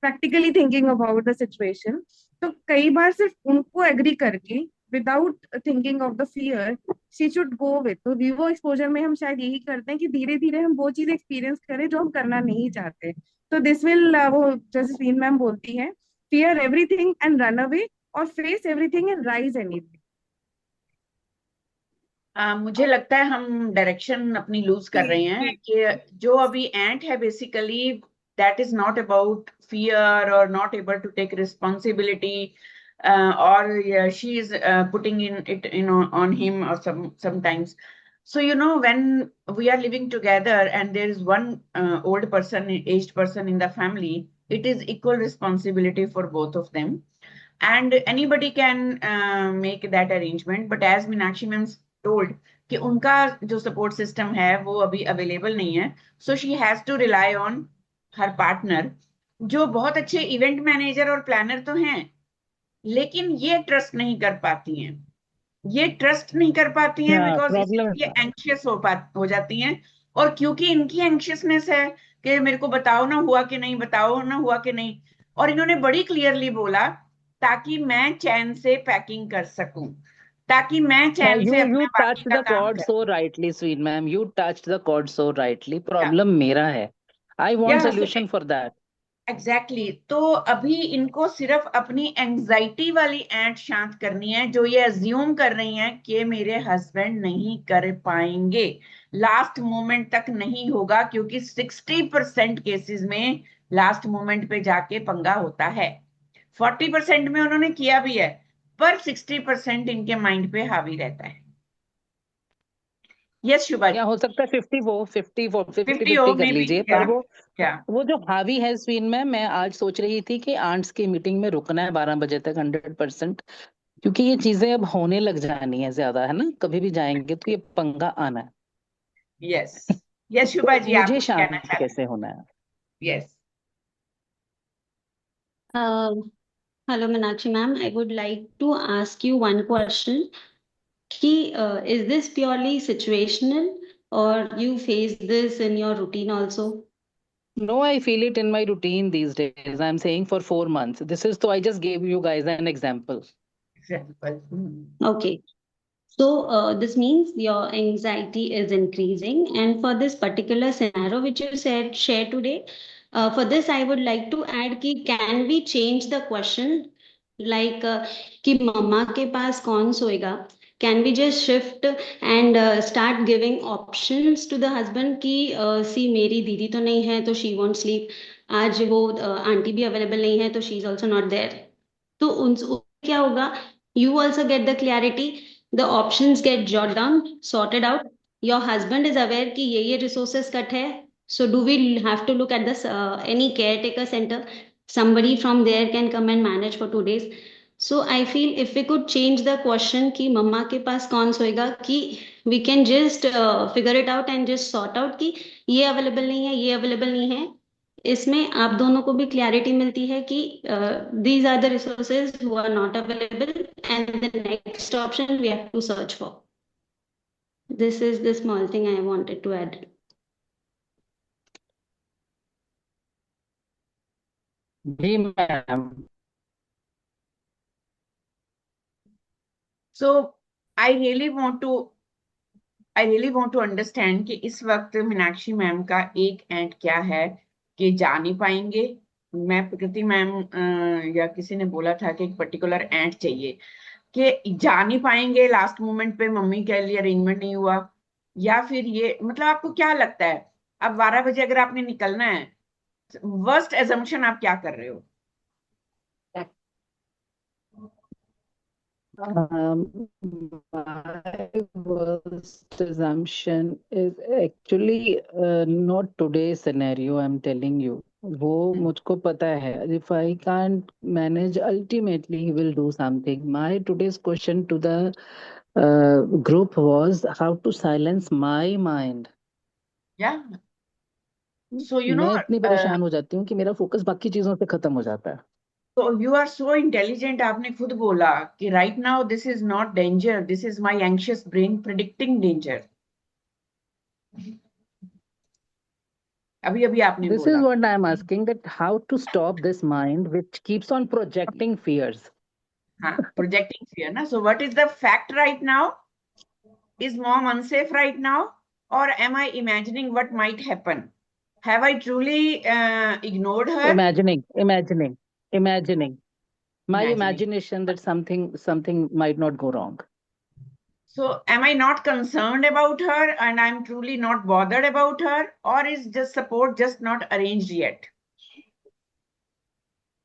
Speaker 14: practically thinking about the situation. तो कई बार सिर्फ उनको एग्री करके without thinking of the fear she should go with. तो विवो एक्सपोजर में हम शायद यही करते हैं कि धीरे धीरे हम वो चीज एक्सपीरियंस करें जो हम करना नहीं चाहते। तो दिस विल वो जैसे स्वीन मैम बोलती है, fear everything and run away, और face everything and rise anything.
Speaker 2: मुझे लगता है हम डायरेक्शन अपनी लूज कर रहे हैं कि जो अभी एंट है basically that is not about fear और not able to take responsibility or she is putting in it on him or sometimes. So when we are living together and there is one old person, aged person in the family, it is equal responsibility for both of them, and anybody can make that arrangement. But as Meenakshi ma'am told कि उनका जो support system है वो अभी available नहीं है, so she has to rely on her partner, जो बहुत अच्छे event manager और planner तो हैं, लेकिन ये ट्रस्ट नहीं कर पाती हैं। ये ट्रस्ट नहीं कर पाती हैं बिकॉज ये एंक्शियस हो जाती हैं, और क्योंकि इनकी एंक्शियसनेस है कि मेरे को बताओ ना हुआ कि नहीं, बताओ ना हुआ कि नहीं, और इन्होंने बड़ी क्लियरली बोला ताकि मैं चैन से पैकिंग कर सकूं, ताकि मैं चैन से अपना बाकी का काम
Speaker 3: करूं। so rightly, sweet ma'am, you touched the chord so rightly. Problem मेरा है, I want solution for that.
Speaker 2: Exactly तो अभी इनको सिर्फ अपनी एंजाइटी वाली एंट शांत करनी है, जो ये अज्यूम कर रही हैं कि मेरे हस्बैंड नहीं कर पाएंगे, लास्ट मोमेंट तक नहीं होगा, क्योंकि 60% केसेस में लास्ट मोमेंट पे जाके पंगा होता है। 40% में उन्होंने किया भी है, पर 60% इनके माइंड पे हावी रहता है। यस शुभा,
Speaker 3: या हो सकता है 50 कर लीजिए, पर वो जो हावी है स्वीन में, मैं आज सोच रही थी कि आंट्स की मीटिंग में रुकना है 12 बजे तक 100%, क्योंकि ये चीजें अब होने लग जानी है ज्यादा, है ना, कभी भी जाएंगे तो ये पंगा आना है।
Speaker 2: यस यस शुभा जी,
Speaker 3: मुझे शांत कैसे होना है?
Speaker 2: Yes
Speaker 13: hello Meenakshi ma'am, I would like to ask you one question. Is this purely situational or you face this in your routine also?
Speaker 3: No, I feel it in my routine these days. I'm saying for 4 months. This is, so I just gave you guys an example.
Speaker 13: Okay. So this means your anxiety is increasing, and for this particular scenario which you share today, for this I would like to add can we change the question like कि मम्मा के पास कौन सोएगा, can we just shift and start giving options to the husband कि see मेरी दीदी तो नहीं है तो शी वोंट स्लीप, आज वो आंटी भी अवेलेबल नहीं है तो she is also not there. तो उन क्या होगा, you also get the clarity, the options get jotted down, sorted out, your husband is aware कि ये resources cut है, so do we have to look at this any caretaker center, somebody from there can come and manage for 2 days. So I feel if we could change the question कि मम्मा के पास कौन सोएगा, कि we can just figure it out and just sort out कि ये available नहीं है, ये available नहीं है, इसमें आप दोनों को भी क्लैरिटी मिलती है कि these are the resources who are not available and the next option we have to search for. This is the small thing I wanted to add.
Speaker 3: जी ma'am.
Speaker 2: So I really want to understand कि इस वक्त Meenakshi ma'am का एक and क्या है कि जा नहीं पाएंगे। मैं प्रकृति मैम या किसी ने बोला था कि एक पर्टिकुलर एंड चाहिए कि जा नहीं पाएंगे, लास्ट मोमेंट पे मम्मी के लिए अरेंजमेंट नहीं हुआ, या फिर ये मतलब आपको क्या लगता है अब 12 बजे अगर आपने निकलना है, वर्स्ट एजम्पशन आप क्या कर रहे हो?
Speaker 3: My worst assumption is actually not today's scenario, I'm telling you. वो मुझको पता है. If I can't manage, ultimately he will do something. My today's question to the group was how to silence my mind.
Speaker 2: Yeah. So you
Speaker 3: मैं
Speaker 2: know,
Speaker 3: इतनी परेशान हो जाती हूँ कि मेरा फोकस बाकी चीजों पे खत्म हो जाता है.
Speaker 2: So you are so intelligent. आपने खुद बोला कि right now this is not danger. This is my anxious brain predicting danger. अभी अभी आपने
Speaker 3: This
Speaker 2: बोला.
Speaker 3: is what I am asking, that how to stop this mind which keeps on projecting fears.
Speaker 2: हाँ, projecting fear ना. So what is the fact right now? Is mom unsafe right now, or am I imagining what might happen? Have I truly ignored her?
Speaker 3: Imagining. My imagination that something might not go wrong.
Speaker 2: So am I not concerned about her and I'm truly not bothered about her, or is just support just not arranged yet?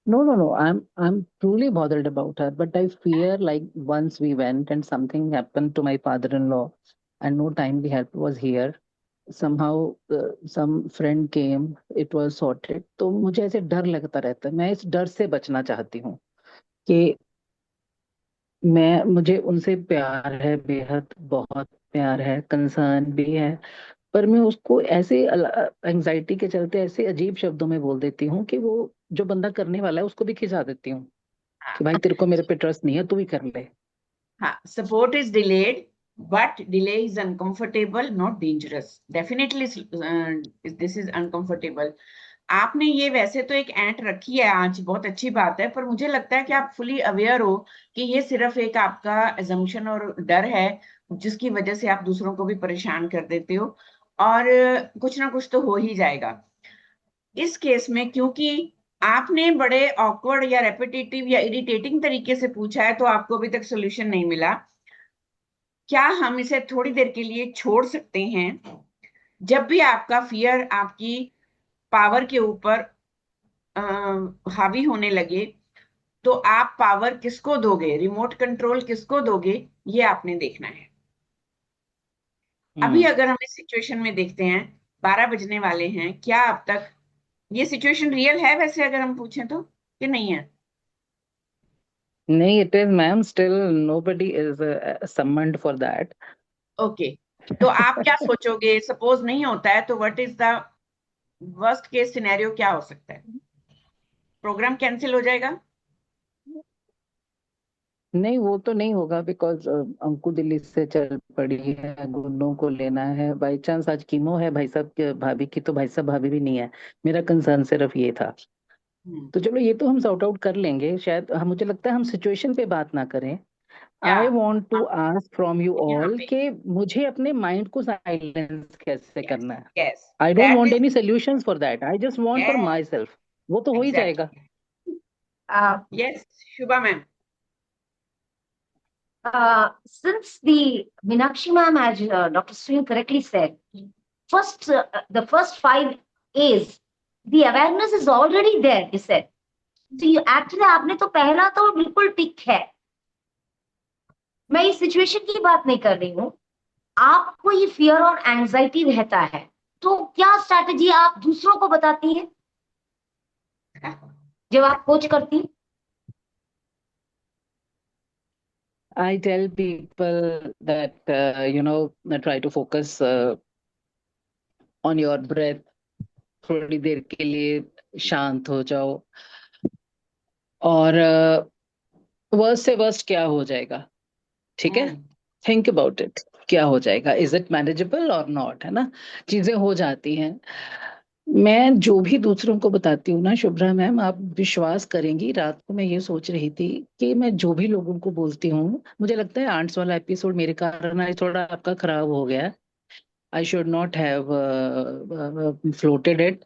Speaker 3: No. I'm truly bothered about her, but I fear like once we went and something happened to my father-in-law and no timely help was here. Somehow some friend came, it was sorted. तो मुझे ऐसे डर लगता रहता है. मैं इस डर से बचना चाहती हूँ कि मुझे उनसे प्यार है, बेहद बहुत प्यार है, कंसर्न भी है, पर मैं उसको ऐसे एंजाइटी के चलते ऐसे अजीब शब्दों में बोल देती हूँ कि वो जो बंदा करने वाला है उसको भी खिंचा देती हूँ कि भाई तेरे को मेरे पे ट्रस्ट नहीं है, तू भी कर ले.
Speaker 2: हाँ, support is delayed, but delay is uncomfortable, not dangerous. Definitely, this is uncomfortable. आपने ये वैसे तो एक एंट रखी है आज, बहुत अच्छी बात है, पर मुझे लगता है कि आप फुली अवेयर हो कि ये सिर्फ एक आपका एजम्पशन और डर है जिसकी वजह से आप दूसरों को भी परेशान कर देते हो, और कुछ ना कुछ तो हो ही जाएगा. इस केस में क्योंकि आपने बड़े ऑकवर्ड या रेपिटेटिव या इरिटेटिंग तरीके से पूछा है, तो आपको अभी तक सोल्यूशन नहीं मिला. क्या हम इसे थोड़ी देर के लिए छोड़ सकते हैं? जब भी आपका फियर आपकी पावर के ऊपर हावी होने लगे, तो आप पावर किसको दोगे, रिमोट कंट्रोल किसको दोगे, ये आपने देखना है. अभी अगर हम इस सिचुएशन में देखते हैं, 12 बजने वाले हैं, क्या अब तक ये सिचुएशन रियल है वैसे अगर हम पूछें तो, कि नहीं है?
Speaker 3: नहीं, it is ma'am, still nobody is summoned for that.
Speaker 2: Okay, तो आप क्या सोचोगे, सपोज नहीं होता है तो what is the worst case scenario, क्या हो सकता है? प्रोग्राम कैंसिल हो जाएगा?
Speaker 3: नहीं, वो तो नहीं होगा, बिकॉज अंकु दिल्ली से चल पड़ी है, गुन्नों को लेना है. बाई चांस आज कीमो है भाई साहब भाभी की, तो भाई साहब भाभी भी नहीं है. मेरा कंसर्न सिर्फ ये था. तो चलो ये तो हम सॉर्ट आउट कर लेंगे. शायद मुझे लगता है हम सिचुएशन पे बात ना करें. I want to ask from you all कि मुझे अपने माइंड को साइलेंस कैसे करना है. I don't want any solutions for that, I just want for myself. वो तो हो ही जाएगा.
Speaker 2: Yes, Shubha ma'am.
Speaker 7: Since Meenakshi ma'am, as Dr. Swin correctly said, the first 5 A's, the awareness is already there, he said. So you actually, आपने तो पहला तो बिल्कुल टिक है. मैं इस सिचुएशन की बात नहीं कर रही हूँ. आपको ये फियर और एंजाइटी रहता है, तो क्या स्ट्रैटेजी आप दूसरों को बताती हैं जब आप कोच करती हैं?
Speaker 3: I tell people that, try to focus on your breath. थोड़ी देर के लिए शांत हो जाओ. और वर्स्ट से वर्स्ट क्या हो जाएगा, ठीक है? थिंक अबाउट इट, क्या हो जाएगा, इज इट मैनेजेबल और नॉट, है ना? चीजें हो जाती हैं. मैं जो भी दूसरों को बताती हूँ ना शुभ्रा मैम, आप विश्वास करेंगी, रात को मैं ये सोच रही थी कि मैं जो भी लोगों को बोलती हूँ, मुझे लगता है आंट्स वाला एपिसोड मेरे कारण आज थोड़ा आपका खराब हो गया. I should not have floated it.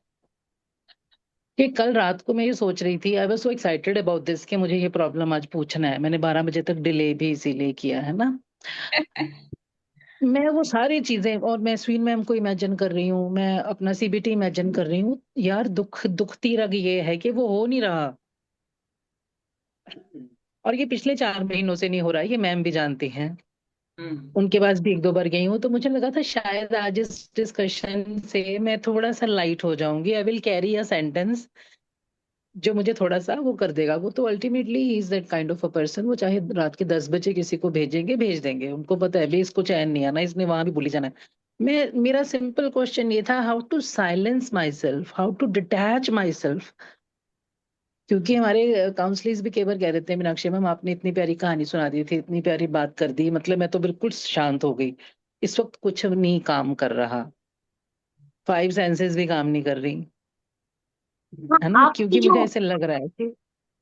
Speaker 3: कि कल रात को मैं ये सोच रही थी, I was so excited about this कि मुझे ये प्रॉब्लम आज पूछना है. मैंने 12 बजे तक डिले भी इसीलिए किया है ना. मैं वो सारी चीजें, और मैं स्वीन मैम को इमेजिन कर रही हूँ, मैं अपना सीबीटी इमेजिन कर रही हूँ. यार दुखती रग ये है कि वो हो नहीं रहा, और ये पिछले 4 महीनों से नहीं हो रहा है, ये मैम भी जानती हैं. उनके पास भी 1-2 बार गई हूँ, तो मुझे लगा था शायद आज इस डिस्कशन से मैं थोड़ा सा लाइट हो जाऊंगी. I will carry a sentence जो मुझे थोड़ा सा वो कर देगा. वो तो ultimately is that kind of a person. वो चाहे रात के 10 बजे किसी को भेज देंगे. उनको पता है भी इसको चैन नहीं आना, इसने वहां भी भूली जाना है. मेरा सिंपल क्वेश्चन ये था, how to silence myself, how to detach myself. क्योंकि हमारे काउंसलर्स भी कई बार कह देते हैं, मीनाक्षी मैम आपने इतनी प्यारी कहानी सुना दी थी, इतनी प्यारी बात कर दी, मतलब मैं तो बिल्कुल शांत हो गई. इस वक्त कुछ नहीं काम कर रहा, 5 सेंसेस भी काम नहीं कर रही, है ना? क्योंकि मुझे ऐसे लग रहा है कि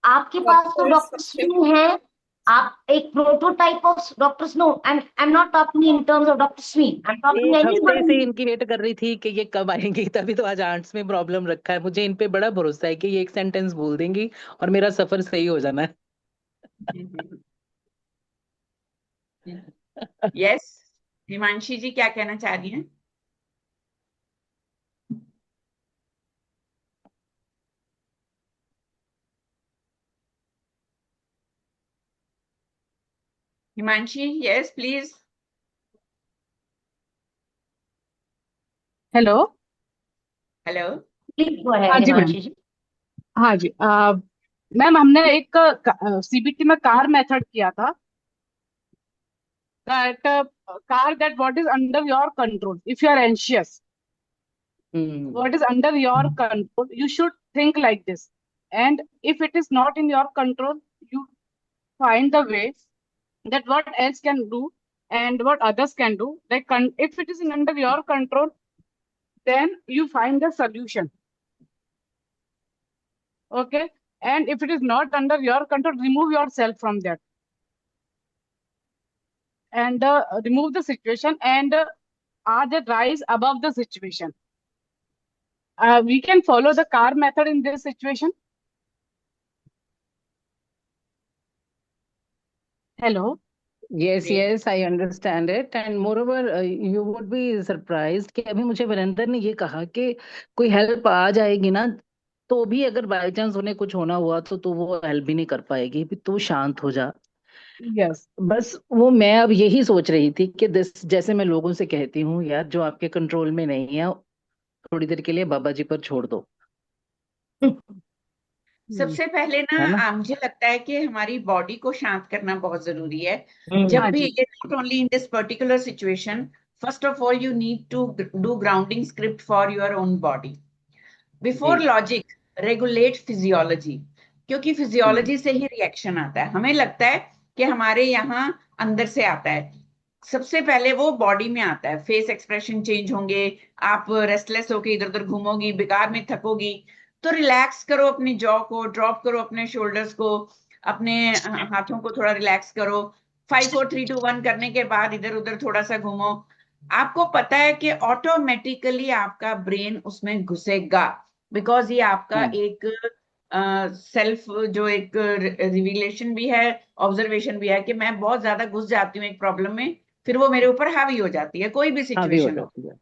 Speaker 7: आपके पास तो डॉक्टर स्नो है, आप एक prototype of doctor Snow. I am not talking in terms of doctor Sween, I am talking
Speaker 3: एक हफ्ते से
Speaker 7: एनीबॉडी.
Speaker 3: इनकी वेट कर रही थी कि ये कब आएंगी, तभी तो आज आंट्स में प्रॉब्लम रखा है. मुझे इन पे बड़ा भरोसा है कि ये एक सेंटेंस बोल देंगी और मेरा सफर सही हो जाना है.
Speaker 2: यस, हिमांशी जी क्या कहना चाह रही हैं? Himanshi, yes please.
Speaker 9: Hello.
Speaker 2: Hello.
Speaker 7: Please go ahead
Speaker 9: हाँ जी मैम.
Speaker 7: हिमांशी जी.
Speaker 9: हाँ जी मैम, हमने एक सीबीटी में कार मेथड किया था. that car, that what is under your control. If you are anxious, what is under your control, you should think like this. And if it is not in your control, you find the way that what else can do and what others can do. Like if it is under your control, then you find the solution. Okay. And if it is not under your control, remove yourself from that. And remove the situation and rise above the situation. We can follow the car method in this situation. Hello.
Speaker 3: Yes, I understand it. And moreover, you would be surprised कि अभी मुझे वीरेंद्र ने ये कहा कि कोई help आ जाएगी ना, तो भी अगर बाय चांस उन्हें कुछ होना हुआ तो वो हेल्प भी नहीं कर पाएगी. तू शांत हो जा.
Speaker 9: Yes.
Speaker 3: बस वो मैं अब यही सोच रही थी कि जैसे मैं लोगों से कहती हूँ, यार जो आपके कंट्रोल में नहीं है थोड़ी देर के लिए बाबा जी पर छोड़ दो.
Speaker 2: सबसे पहले ना मुझे लगता है कि हमारी बॉडी को शांत करना बहुत जरूरी है. जब भी ये not only in this particular situation, first of all you need to do grounding script for your own body. Before logic, regulate physiology, क्योंकि फिजियोलॉजी से ही रिएक्शन आता है. हमें लगता है कि हमारे यहाँ अंदर से आता है. सबसे पहले वो बॉडी में आता है. फेस एक्सप्रेशन चेंज होंगे, आप रेस्टलेस होके इधर उधर घूमोगी, बेकार में थकोगी. तो रिलैक्स करो अपनी जॉ को, ड्रॉप करो अपने शोल्डर्स को, अपने हाथों को थोड़ा रिलैक्स करो. 5 4 3 2 1 करने के बाद इधर उधर थोड़ा सा घूमो. आपको पता है कि ऑटोमेटिकली आपका ब्रेन उसमें घुसेगा, बिकॉज ये आपका एक सेल्फ जो एक रिविलेशन भी है, ऑब्जर्वेशन भी है कि मैं बहुत ज्यादा घुस जाती हूँ एक प्रॉब्लम में, फिर वो मेरे ऊपर हावी हो जाती है, कोई भी
Speaker 3: हावी हो
Speaker 2: सिचुएशन हो।
Speaker 3: जाती है।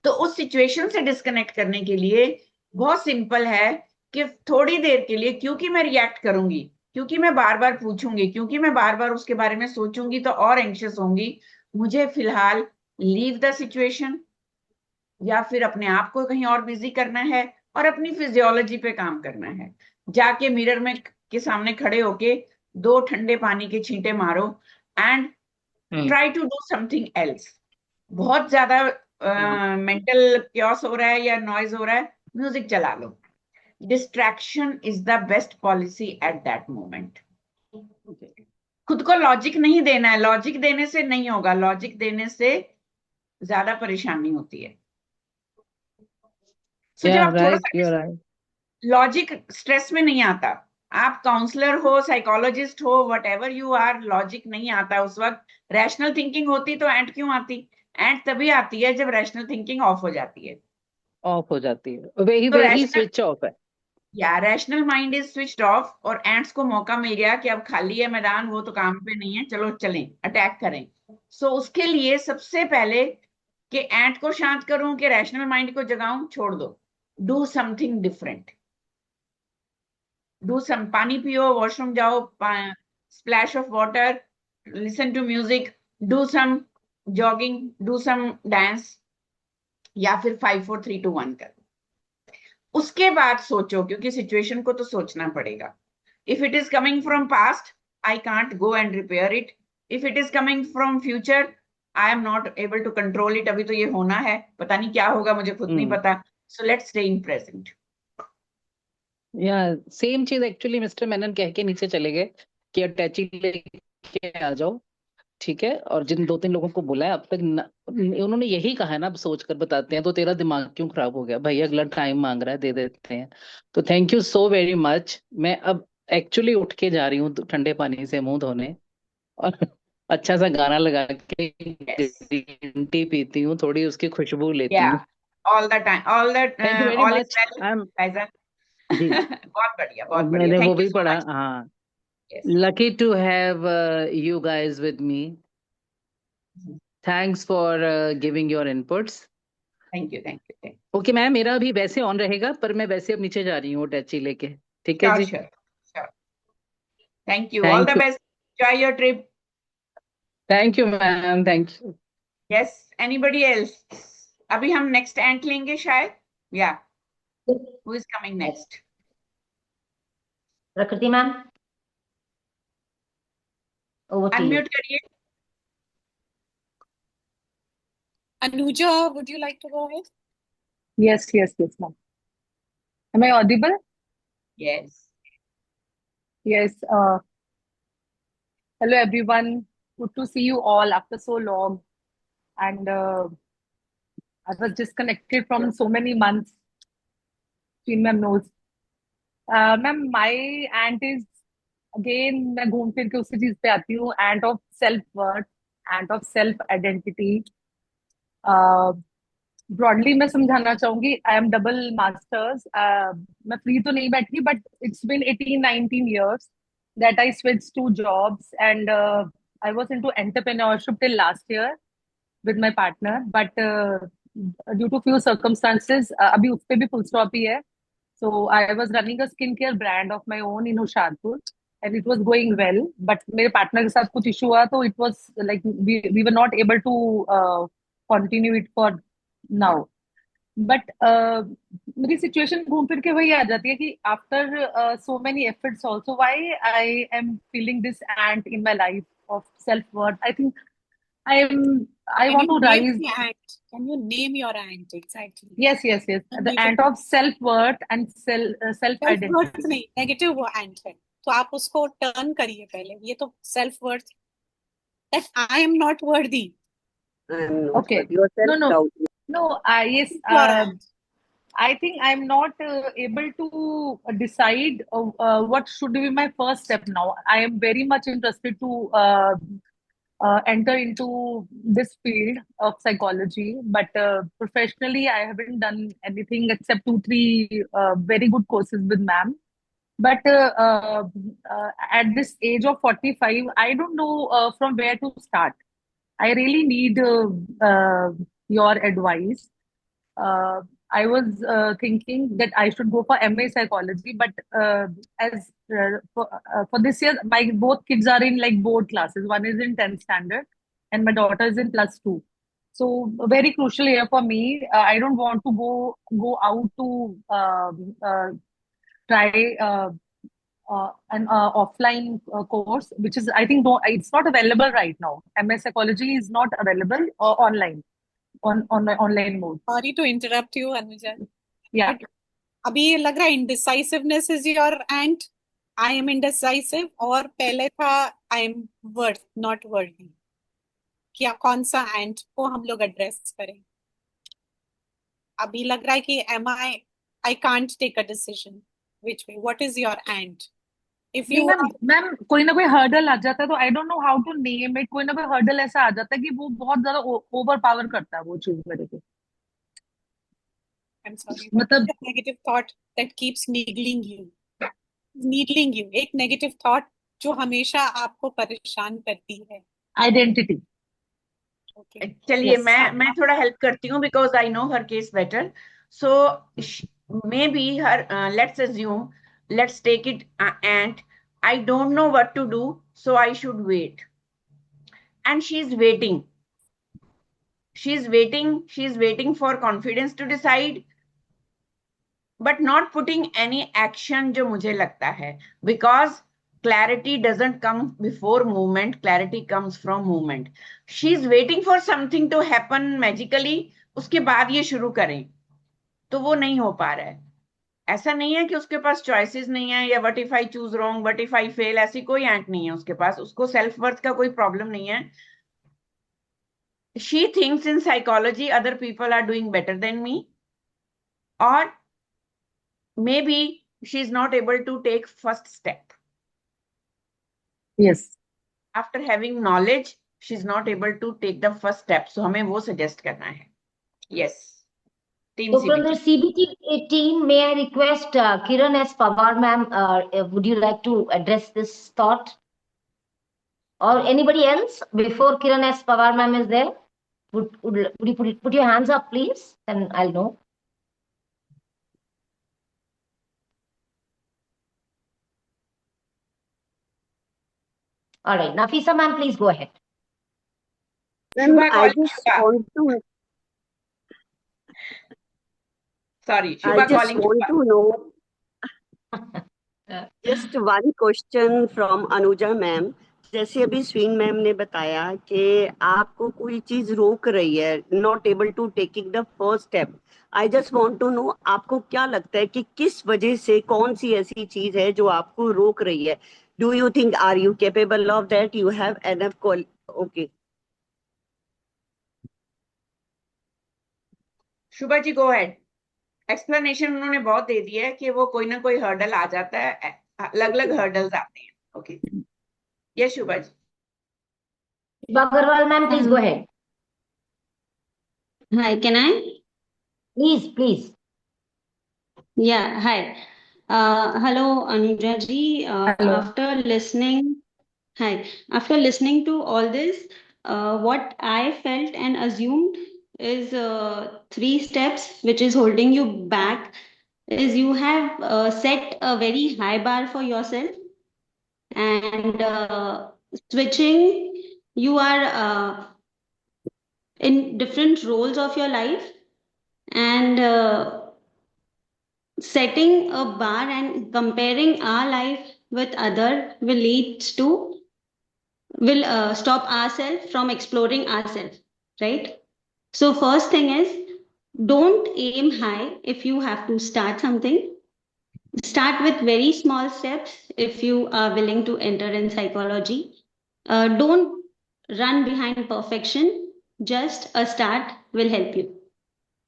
Speaker 2: तो उस सिचुएशन से डिस्कनेक्ट करने के लिए बहुत सिंपल है कि थोड़ी देर के लिए, क्योंकि मैं रिएक्ट करूंगी, क्योंकि मैं बार बार पूछूंगी, क्योंकि मैं बार बार उसके बारे में सोचूंगी तो और एंग्शियस होंगी, मुझे फिलहाल लीव द सिचुएशन, या फिर अपने आप को कहीं और बिजी करना है और अपनी फिजियोलॉजी पे काम करना है। जाके मिरर में के सामने खड़े होके 2 ठंडे पानी के छींटे मारो and try to do something else. बहुत ज्यादा मेंटल क्योस हो रहा है या नॉइज हो रहा है, म्यूजिक चला लो। Distraction is the best policy at that moment. खुद को लॉजिक नहीं देना है, लॉजिक देने से नहीं होगा, लॉजिक देने से ज्यादा परेशानी होती है। So, जब आप थोड़ा सा लॉजिक स्ट्रेस में नहीं आता, आप काउंसलर हो, साइकोलॉजिस्ट हो, whatever you are, logic नहीं आता उस वक्त। रैशनल थिंकिंग होती तो एंट क्यों आती? एंट तभी आती है जब रैशनल थिंकिंग ऑफ हो जाती है।
Speaker 3: ऑफ हो जाती है, वही
Speaker 2: तो
Speaker 3: वही स्विच ऑफ है।
Speaker 2: या rational mind is switched off और एंट्स को मौका मिल गया कि अब खाली है मैदान, वो तो काम पे नहीं है, चलो चलें अटैक करें। सो उसके लिए सबसे पहले कि एंट को शांत करूं कि रैशनल माइंड को जगाऊं, छोड़ दो। Do something different, do some, पानी पियो, वॉशरूम जाओ, splash of water, listen to music, do some jogging, do some dance, या फिर 5 4 3 2 1 कर। उसके बाद सोचो, क्योंकि सिचुएशन को तो सोचना पड़ेगा। If it is coming from past, I can't go and repair it. If it is coming from future, I am not able to control it. अभी तो ये होना है, पता नहीं क्या होगा, मुझे खुद नहीं पता। So let's stay in present.
Speaker 3: या सेम चीज एक्चुअली मिस्टर मेनन कह के नीचे चले गए कि अटैची लेके आ जाओ, ठीक है। और जिन 2-3 लोगों को बुलाया अब तक उन्होंने यही कहा है ना, अब सोच कर बताते हैं तो तेरा दिमाग क्यों खराब हो गया भाई, अगला टाइम मांग रहा है, दे देते हैं। तो thank you so very much. मैं अब एक्चुअली उठ के जा रही हूँ ठंडे पानी से मुंह धोने और अच्छा सा गाना लगा के ग्रीन टी पीती हूँ, थोड़ी उसकी खुशबू लेती हूँ।
Speaker 2: All the time, all the
Speaker 3: thank you very
Speaker 2: all is
Speaker 3: much.
Speaker 2: Well Faisal.
Speaker 3: जी
Speaker 2: बहुत बढ़िया, बहुत बढ़िया।
Speaker 3: मैंने वो
Speaker 2: थैंक यू
Speaker 3: भी
Speaker 2: सो
Speaker 3: पढ़ा,
Speaker 2: मच।
Speaker 3: हाँ।
Speaker 2: Yes.
Speaker 3: Lucky to have you guys with me. Thanks for giving your inputs.
Speaker 2: Thank you, thank you, thank you.
Speaker 3: Okay, ma'am, मेरा अभी वैसे ऑन रहेगा, पर मैं वैसे अब नीचे जा रही हूँ टैची लेके, ठीक है
Speaker 2: Sure,
Speaker 3: ji?
Speaker 2: sure, sure. Thank you. All the best. Enjoy your trip.
Speaker 3: Thank you, ma'am. Thank you.
Speaker 2: Yes. Anybody else? अभी हम next ant लेंगे शायद. Yeah. Who is coming next?
Speaker 7: प्रकृति ma'am, over to you.
Speaker 2: Unmute करिए.
Speaker 4: Anuja, would you like to go ahead?
Speaker 12: Yes, ma'am. Am I audible?
Speaker 2: Yes.
Speaker 12: Yes. Hello, everyone. Good to see you all after so long. And I was disconnected from so many months. Queen ma'am knows. Ma'am, my aunt is again, मैं घूम फिर के उसी चीज पे आती हूँ. Aunt of self-worth, aunt of self-identity. Broadly मैं समझाना चाहूंगी, आई एम डबल मास्टर्स. मैं फ्री तो नहीं बैठी, but it's been 18-19 years that I switched to jobs, and I was into entrepreneurship till last year with my partner, but due to few circumstances अभी उस पे भी full stop ही है. So I was running a skincare brand of my own in Hoshiarpur, and it was going well, but मेरे partner के साथ कुछ issue हुआ, तो it was like we were not able to continue it for now. But मेरी situation घूम फिर के वही आ जाती है कि after so many efforts also, why I am feeling this ant in my life of self-worth. I think I want to rise.
Speaker 4: Can you name your ant exactly?
Speaker 12: Yes. The ant of self-worth and self-identity.
Speaker 4: Self-worth नहीं, negative वो ant है. तो आप उसको turn करिए पहले. ये तो self-worth, that I am not worthy.
Speaker 12: Okay. No. Yes. I think I'm not able to decide what should be my first step now. I am very much interested to enter into this field of psychology, but professionally, I haven't done anything except 2, 3 very good courses with ma'am. But at this age of 45, I don't know from where to start. I really need your advice. Uh, I was thinking that I should go for MA psychology, but as for this year, my both kids are in like board classes. One is in 10th standard, and my daughter is in +2. So very crucial here for me. I don't want to go out to try an offline course, which is I think it's not available right now. MA psychology is not available online on online mode.
Speaker 4: Sorry to interrupt you, Anuja.
Speaker 12: Yeah.
Speaker 4: But अभी ये लग रहा है indecisiveness is your and I am indecisive और पहले था I am worth not worthy. क्या कौन सा and को हम लोग एड्रेस करें? अभी लग रहा है कि am I can't take a decision. Which way? What is your and? If you
Speaker 12: ma'am कोई ना कोई हर्डल आ जाता है तो I don't know how to name it. कोई ना कोई हर्डल ऐसा आ जाता है कि वो बहुत ज्यादा ओवर पावर करता है वो चीज मेरे को.
Speaker 4: I'm sorry.
Speaker 12: मतलब
Speaker 4: negative thought that keeps needling you. Needling you. एक negative thought जो हमेशा आपको परेशान करती है.
Speaker 12: Identity.
Speaker 2: Okay. चलिए मैं थोड़ा हेल्प करती हूँ because I know her case better. So maybe her let's assume, let's take it and I don't know what to do, so I should wait. And she's waiting. She's waiting for confidence to decide, but not putting any action जो मुझे लगता है, because clarity doesn't come before movement, clarity comes from movement. She's waiting for something to happen magically, उसके बाद ये शुरू करें, तो वो नहीं हो पा रहा है. ऐसा नहीं है कि उसके पास चॉइसेस नहीं है या what if I choose wrong, what if I fail, ऐसी कोई एंट नहीं है उसके पास. उसको सेल्फ वर्थ का कोई प्रॉब्लम नहीं है. She thinks in psychology other people are doing better than me, or maybe she's not able to take first step.
Speaker 12: Yes.
Speaker 2: After having knowledge, she's not able to take the first step. So हमें वो suggest करना है. Yes. Team
Speaker 7: So from the
Speaker 2: CBT.
Speaker 7: CBT team, may I request Kiran S. Pawar ma'am, would you like to address this thought? Or anybody else before Kiran S. Pawar ma'am is there? Would you put your hands up, please? And I'll know. All right, Nafisa ma'am, please go ahead.
Speaker 10: Shubha, I just want to.
Speaker 2: Sorry,
Speaker 10: I
Speaker 2: Shubha
Speaker 10: just
Speaker 2: calling
Speaker 10: want
Speaker 2: Shubha.
Speaker 10: to know. Just one question from Anuja ma'am. जैसे अभी Swinney ma'am ने बताया कि आपको कोई चीज रोक रही है, not able to taking the first step. I just want to know, आपको क्या लगता है कि किस वजह से, कौन सी ऐसी चीज है जो आपको रोक रही है? Do you think, are you capable of that, you have enough okay.
Speaker 2: Shubha ji go ahead. Explanation उन्होंने बहुत दे दिया है कि वो कोई ना कोई हर्डल आ जाता है, अलग अलग हर्डल्स आते हैं. Okay. Yes, Shubha ji.
Speaker 7: Agarwal ma'am, please go ahead.
Speaker 13: Hi, can I?
Speaker 7: Please.
Speaker 13: Yeah, hi. Hello, Anuja ji.
Speaker 12: Hello.
Speaker 13: After listening to all this, what I felt and assumed is 3 steps which is holding you back. Is you have set a very high bar for yourself, and switching, you are in different roles of your life, and setting a bar and comparing our life with other will stop ourselves from exploring ourselves, right? So first thing is, don't aim high. If you have to start something, start with very small steps. If you are willing to enter in psychology, don't run behind perfection. Just a start will help you.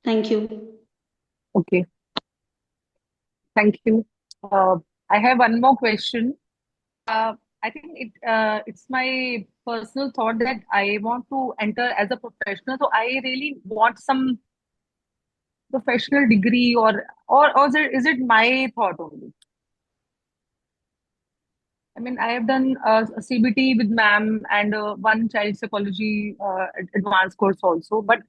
Speaker 13: Thank you.
Speaker 12: Okay. Thank you. I have one more question. I think it's my personal thought that I want to enter as a professional. So I really want some professional degree, or is it my thought only? I mean, I have done a CBT with ma'am and one child psychology advanced course also, but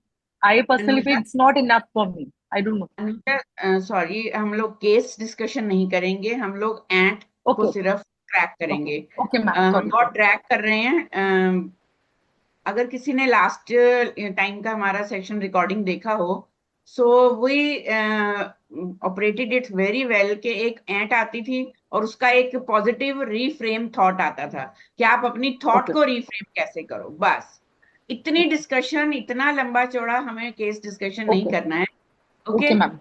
Speaker 12: I personally feel it's not enough for me. I don't know.
Speaker 2: Anuja sorry, हम लोग case discussion नहीं करेंगे, हम लोग एंट को सिर्फ track करेंगे।
Speaker 12: Okay, ma'am.
Speaker 2: हम
Speaker 12: Sorry.
Speaker 2: बहुत ट्रैक कर रहे हैं। अगर किसी ने लास्ट टाइम का हमारा सेक्शन रिकॉर्डिंग देखा हो, so we operated it very well कि एक एंट आती थी और उसका एक पॉजिटिव रीफ्रेम थॉट आता था कि आप अपनी थॉट को रीफ्रेम कैसे करो। बस इतनी डिस्कशन, इतना लंबा चौड़ा हमें केस डिस्कशन नहीं करना है।
Speaker 12: Okay, ma'am.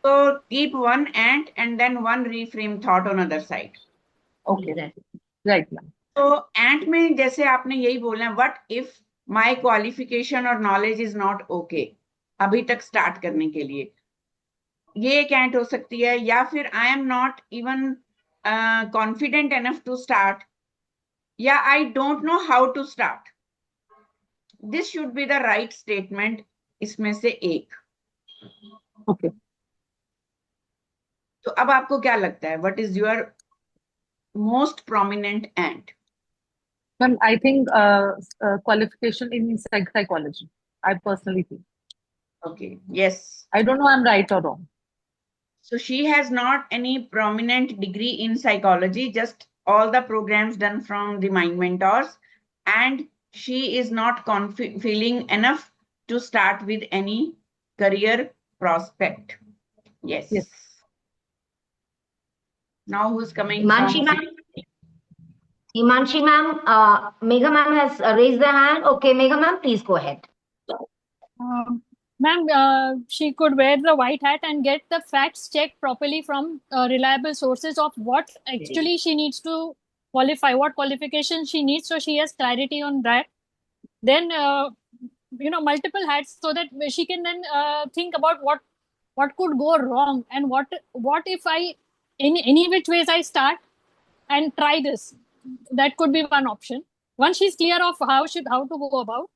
Speaker 2: So keep one ant and then one reframe thought on other side.
Speaker 12: Okay. Right, ma'am.
Speaker 2: तो एंट में जैसे आपने यही बोलना है, व्हाट इफ माय क्वालिफिकेशन और नॉलेज इज नॉट ओके, अभी तक स्टार्ट करने के लिए ये एक एंट हो सकती है। या फिर I am not even confident enough to start, या I don't know how to start. This should be the right statement इसमें से एक।
Speaker 12: ओके।
Speaker 2: तो अब आपको क्या लगता है, what is your most prominent ant?
Speaker 12: Ma'am, I think qualification in psychology. I personally think.
Speaker 2: Okay. Yes.
Speaker 12: I don't know I'm right or wrong.
Speaker 2: So she has not any prominent degree in psychology, just all the programs done from the Mind Mentors, and she is not feeling enough to start with any career prospect. Yes.
Speaker 12: Yes.
Speaker 2: Now who's coming?
Speaker 7: Himanshi ma'am. Himanshi ma'am, Megha ma'am has raised the hand. Okay, Megha ma'am, please go ahead.
Speaker 6: Ma'am, she could wear the white hat and get the facts checked properly from reliable sources of what actually she needs to qualify, what qualification she needs, so she has clarity on that. Then, multiple hats, so that she can then think about what could go wrong, and what if I, in any which ways I start and try this. That could be one option. Once she's clear of how to go about,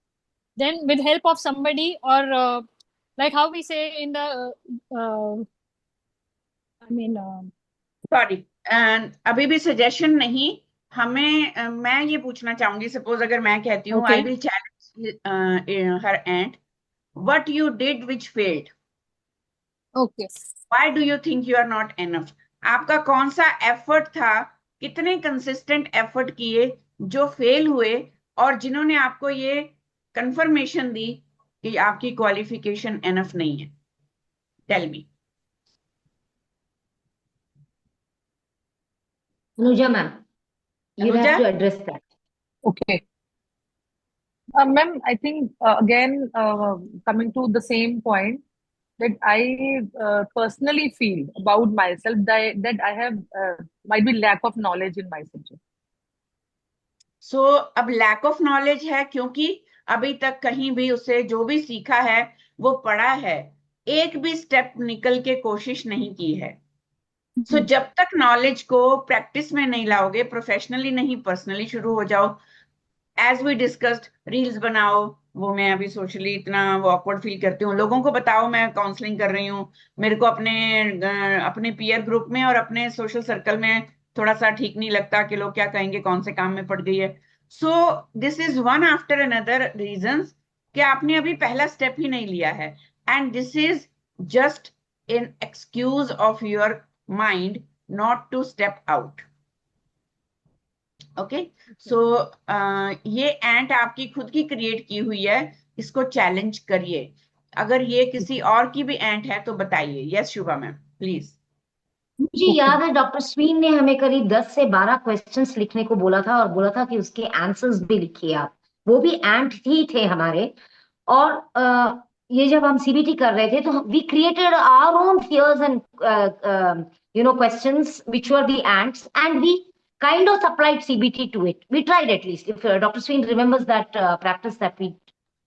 Speaker 6: then with help of somebody, or like how we say in the
Speaker 2: sorry, अभी भी suggestion नहीं हमें। मैं ये पूछना चाहूंगी, suppose अगर मैं कहती हूँ आई विल चैलेंज हर ant, what you did which failed,
Speaker 6: okay,
Speaker 2: why do you think you are not enough? आपका कौन सा एफर्ट था, कितने कंसिस्टेंट एफर्ट किए जो फेल हुए, और जिन्होंने आपको ये कंफर्मेशन दी कि आपकी क्वालिफिकेशन एनफ नहीं है? Tell me.
Speaker 7: Anuja ma'am, you
Speaker 2: Anuja?
Speaker 7: have to address that.
Speaker 12: Okay. Ma'am, I think again coming to the same point, that I personally feel about myself that I have might be lack of knowledge in my subject.
Speaker 2: So अब lack of knowledge है क्योंकि अभी तक कहीं भी उसे जो भी सीखा है वो पढ़ा है, एक भी स्टेप निकल के कोशिश नहीं की है। सो जब तक नॉलेज को प्रैक्टिस में नहीं लाओगे, प्रोफेशनली नहीं पर्सनली शुरू हो जाओ। एज वी डिस्कस्ड, रील्स बनाओ, वो मैं अभी सोशली इतना वो ऑकवर्ड फील करती हूँ, लोगों को बताओ मैं काउंसलिंग कर रही हूँ, मेरे को अपने पीयर ग्रुप में और अपने सोशल सर्कल में थोड़ा सा ठीक नहीं लगता कि लोग क्या कहेंगे, कौन से काम में पड़ गई है। So this is one after another reasons कि आपने अभी पहला स्टेप ही नहीं लिया है, and this is just an excuse of your mind not to step out. Okay, so ये एंट आपकी खुद की क्रिएट की हुई है, इसको चैलेंज करिए। अगर ये किसी और की भी एंट है तो बताइए। Yes Shubha ma'am please.
Speaker 7: मुझे याद है डॉक्टर स्वीन ने हमें करीब 10 से 12 क्वेश्चंस लिखने को बोला था, और बोला था कि उसके आंसर्स भी लिखिए आप। वो भी एंट ही थे हमारे। और ये जब हम सीबीटी कर रहे थे तो we created our own fears and questions which were the ANTs, and we kind of applied CBT to it. We tried, at least. If Dr. Sween remembers that practice that we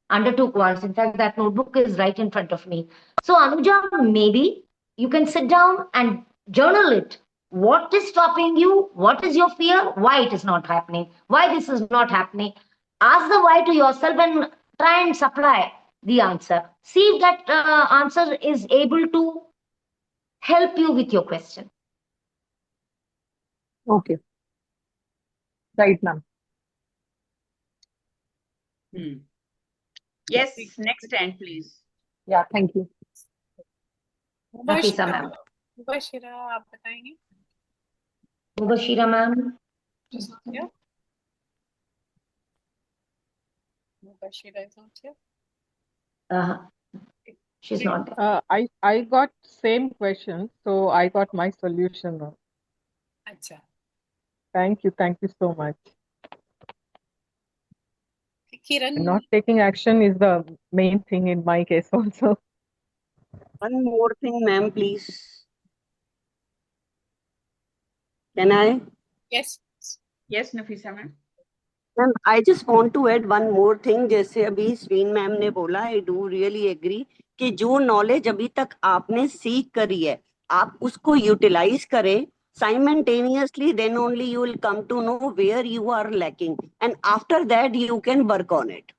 Speaker 7: undertook once. In fact, that notebook is right in front of me. So Anuja, maybe you can sit down and journal it. What is stopping you? What is your fear? Why it is not happening? Why this is not happening? Ask the why to yourself and try and supply the answer. See if that answer is able to help you with your question.
Speaker 12: Okay. Right, ma'am.
Speaker 2: Yes, next stand, please.
Speaker 12: Yeah, thank you.
Speaker 7: Nafisa ma'am.
Speaker 4: Mubashira आप बताएंगे?
Speaker 7: Mubashira ma'am.
Speaker 4: She's not here. Mubashira is not here.
Speaker 7: She's not there.
Speaker 16: I got same question, so I got my solution now.
Speaker 4: अच्छा.
Speaker 16: Thank you so much.
Speaker 4: Kiran.
Speaker 16: Not taking action is the main thing in my case also.
Speaker 10: One more thing, ma'am, please. Can I?
Speaker 4: Yes.
Speaker 2: Yes, Nafisa ma'am.
Speaker 10: Ma'am, I just want to add one more thing. जैसे अभी Swinney ma'am ने बोला, I do really agree कि जो knowledge अभी तक आपने सीख करी है, आप उसको यूटिलाइज करें. Simultaneously, then only you will come to know where you are lacking, and after that you can work on it.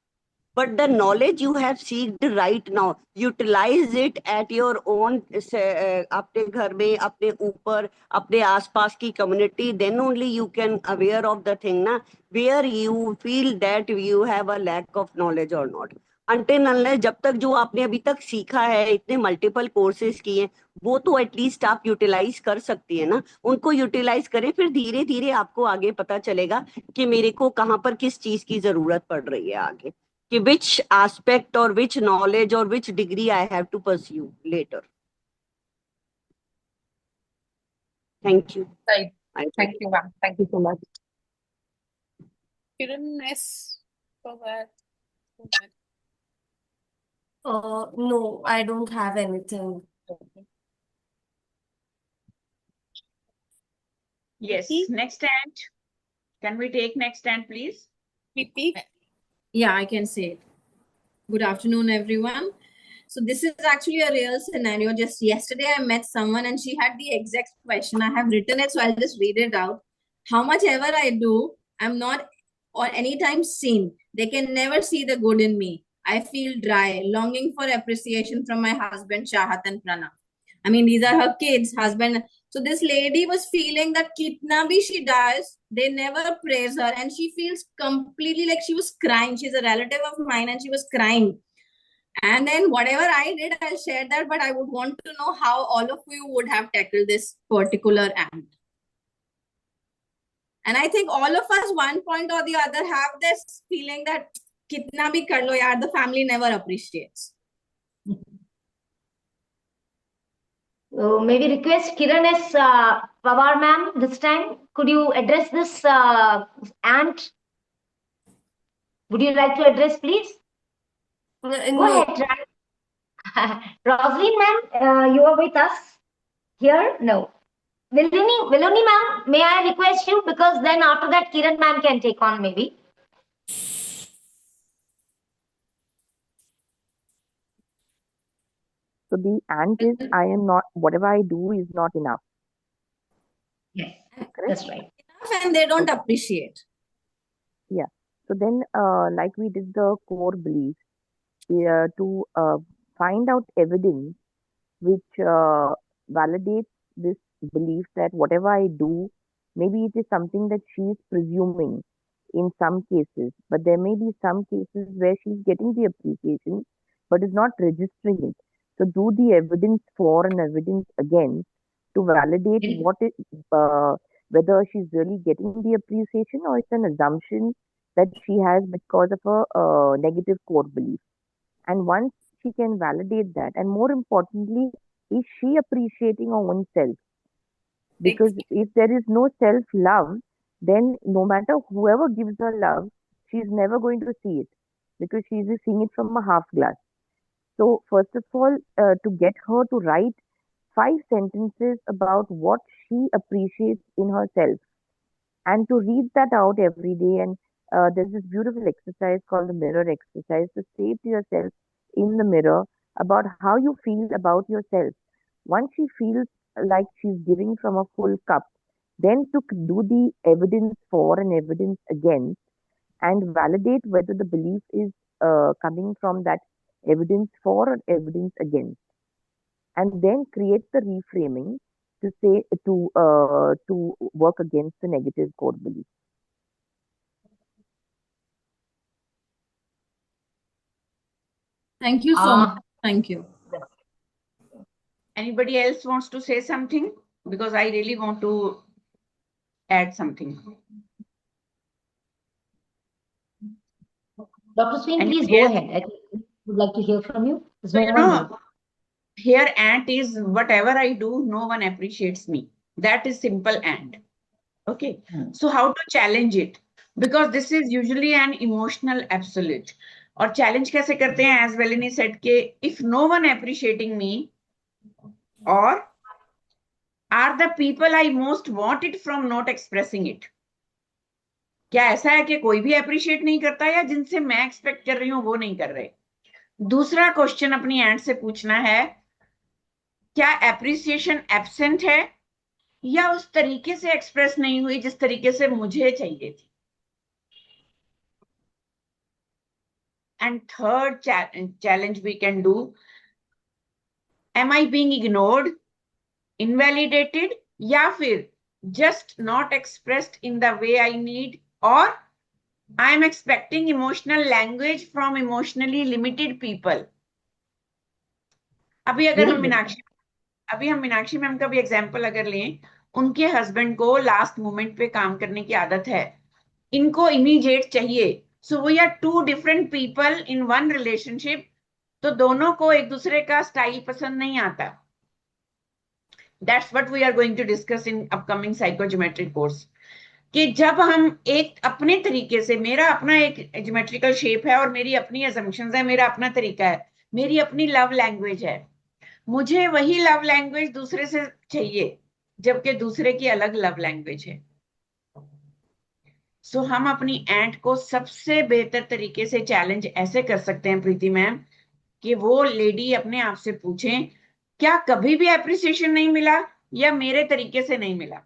Speaker 10: But the knowledge you have seeked right now, utilize it at your own, अपने घर में, अपने ऊपर, अपने आसपास की community, then only you can aware of the thing ना, where you feel that you have a lack of knowledge or not. Until unless जब तक जो आपने अभी तक सीखा है, इतने मल्टीपल कोर्सेज किए हैं, वो तो एटलीस्ट आप यूटिलाइज कर सकती है ना, उनको यूटिलाइज करें, फिर धीरे धीरे आपको आगे पता चलेगा कि मेरे को कहाँ पर किस चीज की जरूरत पड़ रही है आगे, कि which aspect or which knowledge or which degree I have to pursue later. Thank you.
Speaker 12: Right. Thank you, ma'am. Thank you so much.
Speaker 4: Kiran S. Go ahead.
Speaker 8: No, I don't have anything.
Speaker 2: Yes, next stand. Can we take next stand, please?
Speaker 17: Yeah, I can say it. Good afternoon, everyone. So this is actually a real scenario. Just yesterday, I met someone and she had the exact question. I have written it, so I'll just read it out. How much ever I do, I'm not or anytime seen. They can never see the good in me. I feel dry, longing for appreciation from my husband, Shahat and Pranav. I mean, these are her kids, husband. So this lady was feeling that kitna bhi she does, they never praise her, and she feels completely like she was crying. She's a relative of mine and she was crying. And then whatever I did, I'll share that, but I would want to know how all of you would have tackled this particular ant. And I think all of us, one point or the other, have this feeling that kitna bhi kar lo yaar, the family never appreciates.
Speaker 7: So maybe request Kiran S. Pawar ma'am this time. Could you address this ant? Would you like to address, please? Go ahead, try. Rosaline ma'am, you are with us here? No. Viloni ma'am, may I request you, because then after that Kiran ma'am can take on maybe.
Speaker 15: So the ant is, I am not, whatever I do is not enough.
Speaker 7: Yes,
Speaker 15: correct?
Speaker 7: That's right.
Speaker 17: And they don't appreciate.
Speaker 15: Yeah. So then, like we did the core belief, to find out evidence which validates this belief that whatever I do, maybe it is something that she is presuming in some cases, but there may be some cases where she's getting the appreciation but is not registering it. So do the evidence for and evidence against to validate what is, whether she's really getting the appreciation or it's an assumption that she has because of a negative core belief. And once she can validate that, and more importantly, is she appreciating her own self? Because if there is no self-love, then no matter whoever gives her love, she's never going to see it because she's just seeing it from a half glass. So first of all, to get her to write 5 sentences about what she appreciates in herself and to read that out every day. And there's this beautiful exercise called the mirror exercise, to say to yourself in the mirror about how you feel about yourself. Once she feels like she's giving from a full cup, then to do the evidence for and evidence against, and validate whether the belief is coming from that evidence for or evidence against, and then create the reframing to say to work against the negative core belief.
Speaker 17: Thank you so much. Thank you.
Speaker 2: Anybody else wants to say something? Because I really want to add something.
Speaker 7: Dr. Sween,
Speaker 2: And
Speaker 7: please go ahead. I would like to hear from you. There's
Speaker 2: So,
Speaker 7: no
Speaker 2: you
Speaker 7: one
Speaker 2: know, here ant is whatever I do, no one appreciates me. That is simple ant. Okay. So how to challenge it? Because this is usually an emotional absolute. और challenge कैसे करते हैं? As Velini said कि if no one appreciating me, or are the people I most want it from not expressing it? क्या ऐसा है कि कोई भी appreciate नहीं करता, या जिनसे मैं expect कर रही हूँ वो नहीं कर रहे? दूसरा क्वेश्चन अपनी एंड से पूछना है, क्या एप्रिसिएशन एब्सेंट है या उस तरीके से एक्सप्रेस नहीं हुई जिस तरीके से मुझे चाहिए थी? And third challenge we can do, am I being ignored, invalidated, या फिर just not expressed in the way I need, और I am expecting emotional language from emotionally limited people. अभी हम मीनाक्षी मैम का भी एग्जाम्पल अगर लें, उनके हस्बैंड को लास्ट मोमेंट पे काम करने की आदत है, इनको इमीडिएट चाहिए. So we are two different people in one relationship. तो दोनों को एक दूसरे का स्टाइल पसंद नहीं आता. That's what we are going to discuss in upcoming psychogeometric course. कि जब हम एक अपने तरीके से, मेरा अपना एक ज्योमेट्रिकल शेप है और मेरी अपनी असम्पशंस है, मेरा अपना तरीका है, मेरी अपनी लव लैंग्वेज है, मुझे वही लव लैंग्वेज दूसरे से चाहिए जबकि दूसरे की अलग लव लैंग्वेज है. सो हम अपनी एंट को सबसे बेहतर तरीके से चैलेंज ऐसे कर सकते हैं प्रीति मैम, कि वो लेडी अपने आप से पूछें, क्या कभी भी एप्रिसिएशन नहीं मिला या मेरे तरीके से नहीं मिला,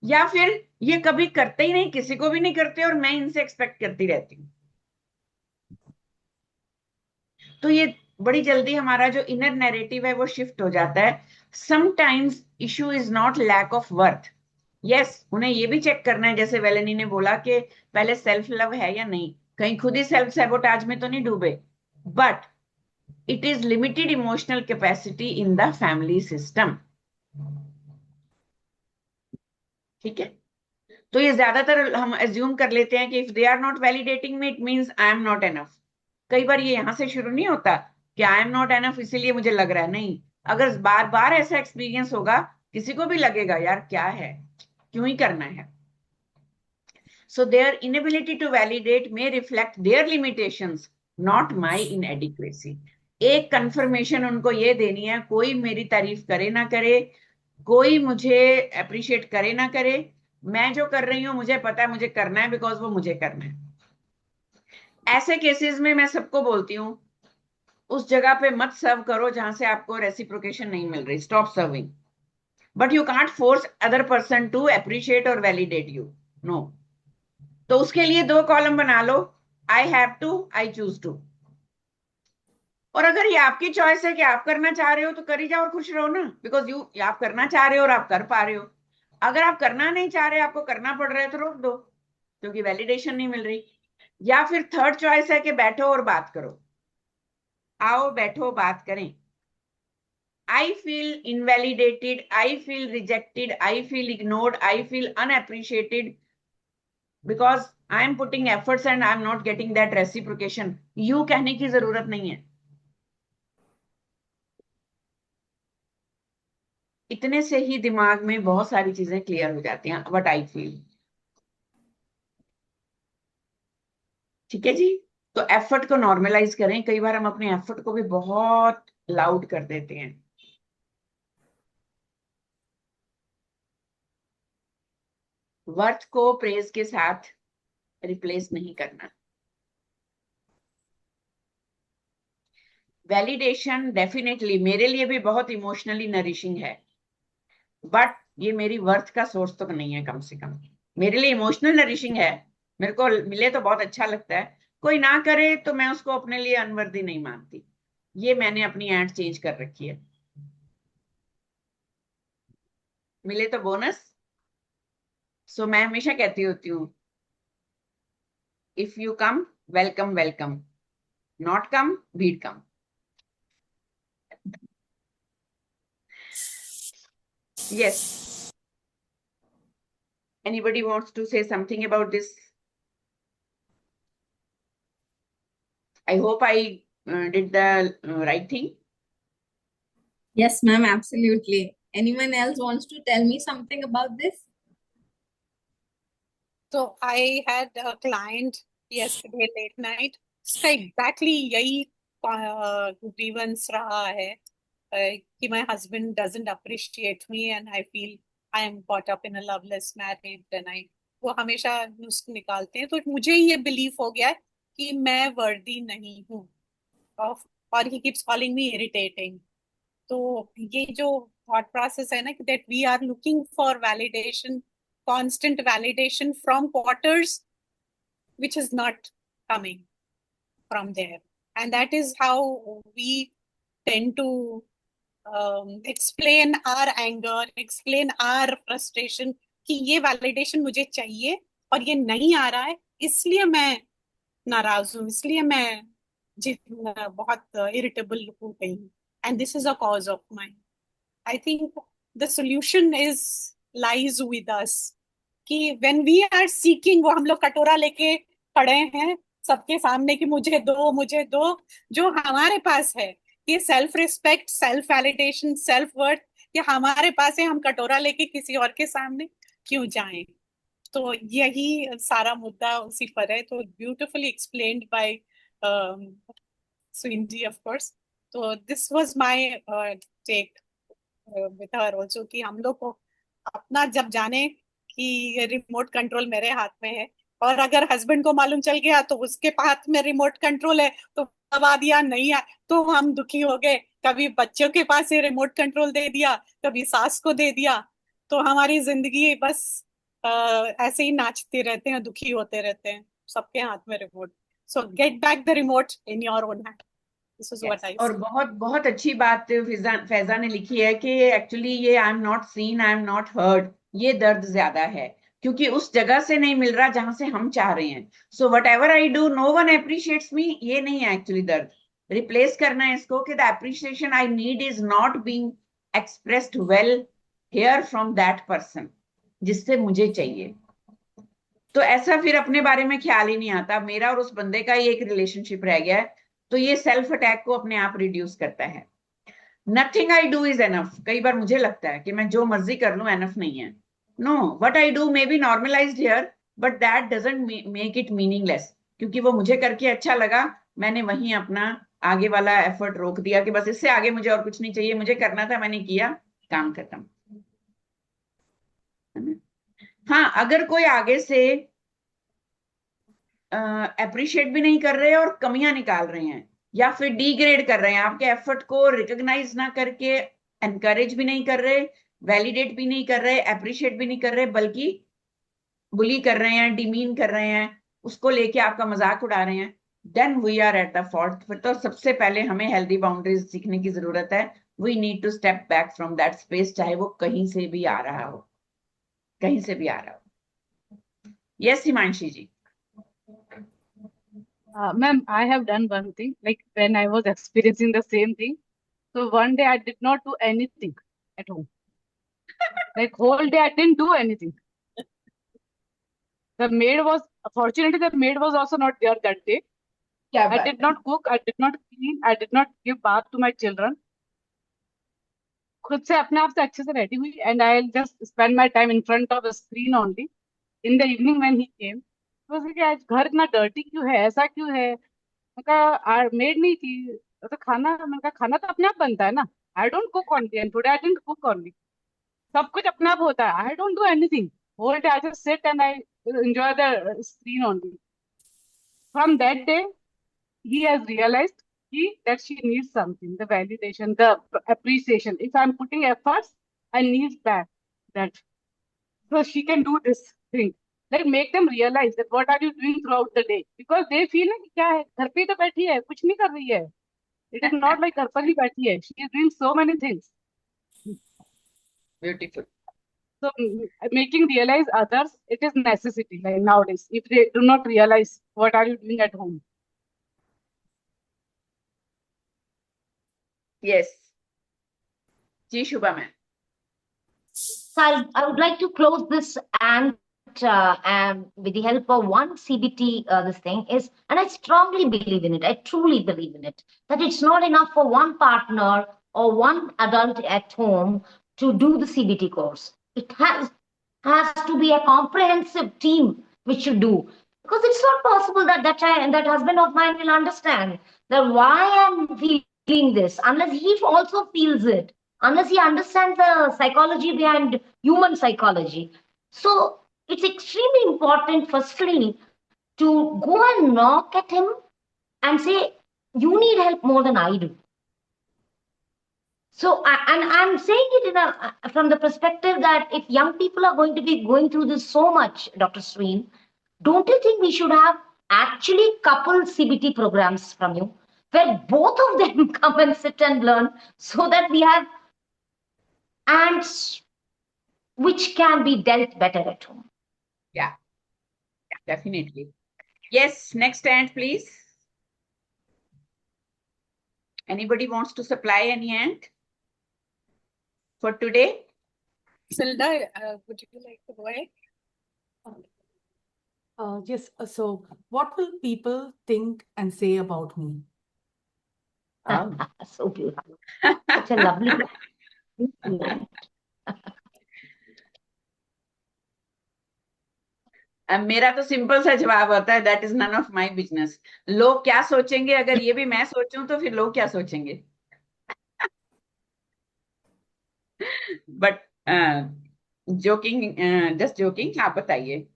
Speaker 2: या फिर ये कभी करते ही नहीं, किसी को भी नहीं करते और मैं इनसे एक्सपेक्ट करती रहती हूँ. तो ये बड़ी जल्दी हमारा जो इनर नैरेटिव है वो शिफ्ट हो जाता है. Sometimes issue is not lack of worth. Yes, उन्हें ये भी चेक करना है, जैसे वेलेनी ने बोला कि पहले सेल्फ लव है या नहीं, कहीं खुद ही सेल्फ सैबोटाज में तो नहीं डूबे. But it is limited emotional capacity in the family system. ठीक है. तो ये ज्यादातर हम एज्यूम कर लेते हैं कि if they are not validating me, it means I am not enough. कई बार ये यहां से शुरू नहीं होता कि आई एम नॉट एनफ इसीलिए मुझे लग रहा है. नहीं, अगर बार बार ऐसा एक्सपीरियंस होगा, किसी को भी लगेगा यार क्या है, क्यों ही करना है. So their inability to validate may reflect their limitations, not my inadequacy. एक कंफर्मेशन उनको ये देनी है, कोई मेरी तारीफ करे ना करे, कोई मुझे अप्रिशिएट करे ना करे, मैं जो कर रही हूं मुझे पता है मुझे करना है, बिकॉज वो मुझे करना है. ऐसे केसेस में मैं सबको बोलती हूं, उस जगह पे मत सर्व करो जहां से आपको रेसिप्रोकेशन नहीं मिल रही. Stop serving. But you can't force other person to appreciate और वैलिडेट यू. नो. तो उसके लिए 2 कॉलम बना लो, I have to, I choose to. और अगर ये आपकी चॉइस है कि आप करना चाह रहे हो तो कर ही जाओ और खुश रहो ना, बिकॉज आप करना चाह रहे हो और आप कर पा रहे हो. अगर आप करना नहीं चाह रहे, आपको करना पड़ रहा है, तो रोक दो क्योंकि वैलिडेशन नहीं मिल रही. या फिर थर्ड चॉइस है कि बैठो और बात करो. आओ बैठो बात करें. I feel invalidated, I feel rejected, I feel ignored, I feel unappreciated because I am putting efforts and I am not getting that reciprocation. You कहने की जरूरत नहीं है. इतने से ही दिमाग में बहुत सारी चीजें क्लियर हो जाती हैं. What I feel. ठीक है जी. तो एफर्ट को नॉर्मलाइज करें. कई बार हम अपने एफर्ट को भी बहुत लाउड कर देते हैं. वर्थ को प्रेज के साथ रिप्लेस नहीं करना. वैलिडेशन डेफिनेटली मेरे लिए भी बहुत इमोशनली नरिशिंग है, बट ये मेरी वर्थ का सोर्स तो नहीं है कम से कम. मेरे लिए इमोशनल नरिशिंग है, मेरे को मिले तो बहुत अच्छा लगता है, कोई ना करे तो मैं उसको अपने लिए अनवर्दी नहीं मानती। ये मैंने अपनी एंड चेंज कर रखी है। मिले तो बोनस। सो मैं हमेशा कहती होती हूँ, if you come welcome welcome, not come भीड़ कम। Yes. Anybody wants to say something about this? I hope I did the right thing.
Speaker 17: Yes, ma'am, absolutely. Anyone else wants to tell me something about this?
Speaker 4: So I had a client yesterday late night. उसका exactly यही grievance रहा है कि my husband doesn't appreciate me and I feel I am caught up in a loveless marriage and वो हमेशा नुस्ख निकालते हैं, तो मुझे ये बिलीव हो गया है कि मैं वर्दी नहीं हूँ, और he keeps calling me irritating. तो ये जो thought process है ना कि that we are looking for validation, constant validation from quarters, which is not coming from there, and that is how we tend to explain our anger, explain our frustration कि ये validation मुझे चाहिए और ये नहीं आ रहा है, इसलिए मैं नाराज हूँ, इसलिए मैं बहुत irritable हो गई हूँ, and this is a cause of mine. I think the solution is lies with us कि when we are seeking, वो हम लोग कटोरा लेके खड़े हैं सबके सामने कि मुझे दो, जो हमारे पास है, ये self respect, self validation, self worth, ये हमारे पास है, हम कटोरा लेके किसी और के सामने क्यों जाएं? तो यही सारा मुद्दा उसी पर है, तो beautifully explained bye Swinji, of course. So this was my take with her also कि हम लोग को अपना जब जाने कि रिमोट कंट्रोल मेरे हाथ में है, और अगर हस्बैंड को मालूम चल गया तो उसके हाथ में रिमोट कंट्रोल है, तो दबा दिया नहीं है तो हम दुखी हो गए, कभी बच्चों के पास ही रिमोट कंट्रोल दे दिया, कभी सास को दे दिया, तो हमारी जिंदगी बस ऐसे ही नाचते रहते हैं, दुखी होते रहते हैं, सबके हाथ में remote. So get back the remote in your own hand. This is what I
Speaker 2: और
Speaker 4: say.
Speaker 2: बहुत बहुत अच्छी बात फैजा ने लिखी है कि एक्चुअली ये आई am not seen, I am not heard, ये दर्द ज्यादा है क्योंकि उस जगह से नहीं मिल रहा जहां से हम चाह रहे हैं. So whatever I do no one appreciates me, ये नहीं है एक्चुअली दर्द. रिप्लेस करना है इसको कि the appreciation I need is not being expressed well here from that person जिससे मुझे चाहिए. तो ऐसा फिर अपने बारे में ख्याल ही नहीं आता, मेरा और उस बंदे का ही एक रिलेशनशिप रह गया है. तो ये सेल्फ अटैक को अपने आप रिड्यूस करता है. Nothing I do is enough. कई बार मुझे लगता है कि मैं जो मर्जी कर लूं एनफ नहीं है. No, what I do may be normalised here but that doesn't make it meaningless. क्योंकि वो मुझे करके अच्छा लगा, मैंने वहीं अपना आगे वाला एफर्ट रोक दिया कि बस इससे आगे मुझे और कुछ नहीं चाहिए, मुझे करना था, मैंने किया, काम खत्म. हाँ, अगर कोई आगे से अप्रिशिएट भी नहीं कर रहे और कमियां निकाल रहे हैं या फिर डिग्रेड कर रहे हैं, आपके एफर्ट को रिकॉग्नाइज ना करके एनकरेज भी नहीं कर रहे, वैलिडेट भी नहीं कर रहे, अप्रिशिएट भी नहीं कर रहे, बल्कि बुली कर रहे हैं, डिमीन कर रहे हैं, उसको लेके आपका मजाक उड़ा रहे हैं, then we are at the fault. फिर तो सबसे पहले हमें हेल्दी बाउंड्रीज सीखने की जरूरत है. We need to step back from that space, चाहे वो कहीं से भी आ रहा हो, कहीं से भी आ रहा हो. Yes Himanshi ji.
Speaker 9: Ma'am, I have done one thing, like when I was experiencing the same thing. So one day I did not do anything at home. Like whole day I didn't do anything. The maid was, fortunately the maid was also not there that day. I did not cook, I did not clean, I did not give bath to my children. खुद से अपने आप से अच्छे से ready हुई and I'll just spend my time in front of a screen only. In the evening when he came, तो उसने कहा आज घर इतना डर्टी क्यों है, ऐसा क्यों है. मैंने कहा मेड नहीं थी तो खाना, मैंने कहा खाना तो अपने आप बनता है ना. I don't cook only and today I didn't cook only. सब कुछ अपने आप होता है. I don't do anything. Whole day I just sit and I enjoy the screen only. From that day he has realized that she needs something, the validation, the appreciation. If I'm putting efforts, I need that. So she can do this thing. Like make them realize that what are you doing throughout the day, because they feel like क्या है, घर पे ही तो बैठी है, कुछ नहीं कर रही है. It is not like घर पर ही बैठी है. She is doing so many things.
Speaker 2: Beautiful.
Speaker 9: So making realize others, it is necessity. Like nowadays, if they do not realize what are you doing at home.
Speaker 2: Yes. Ji Shubha ma'am.
Speaker 7: So I would like to close this and with the help of one CBT, this thing is, and I strongly believe in it, I truly believe in it, that it's not enough for one partner or one adult at home to do the CBT course. It has to be a comprehensive team which should do. Because it's not possible that that husband of mine will understand that why I'm feeling this, unless he also feels it, unless he understands the psychology behind human psychology. So it's extremely important, firstly, to go and knock at him and say, you need help more than I do. So, and I'm saying it from the perspective that if young people are going to be going through this so much, Dr. Sween, don't you think we should have actually couple CBT programs from you, where both of them come and sit and learn, so that we have ants which can be dealt better at home?
Speaker 2: Yeah, definitely. Yes, next ant, please. Anybody wants to supply any ant for today?
Speaker 4: Silda, would you like to go ahead?
Speaker 5: Yes. So, what will people think and say about me?
Speaker 7: So beautiful. Such a lovely.
Speaker 2: मेरा तो simple सा जवाब होता है, that is none of my business. लोग क्या सोचेंगे, अगर ये भी मैं सोचूं तो फिर लोग क्या सोचेंगे. But joking, just joking. आप बताइए.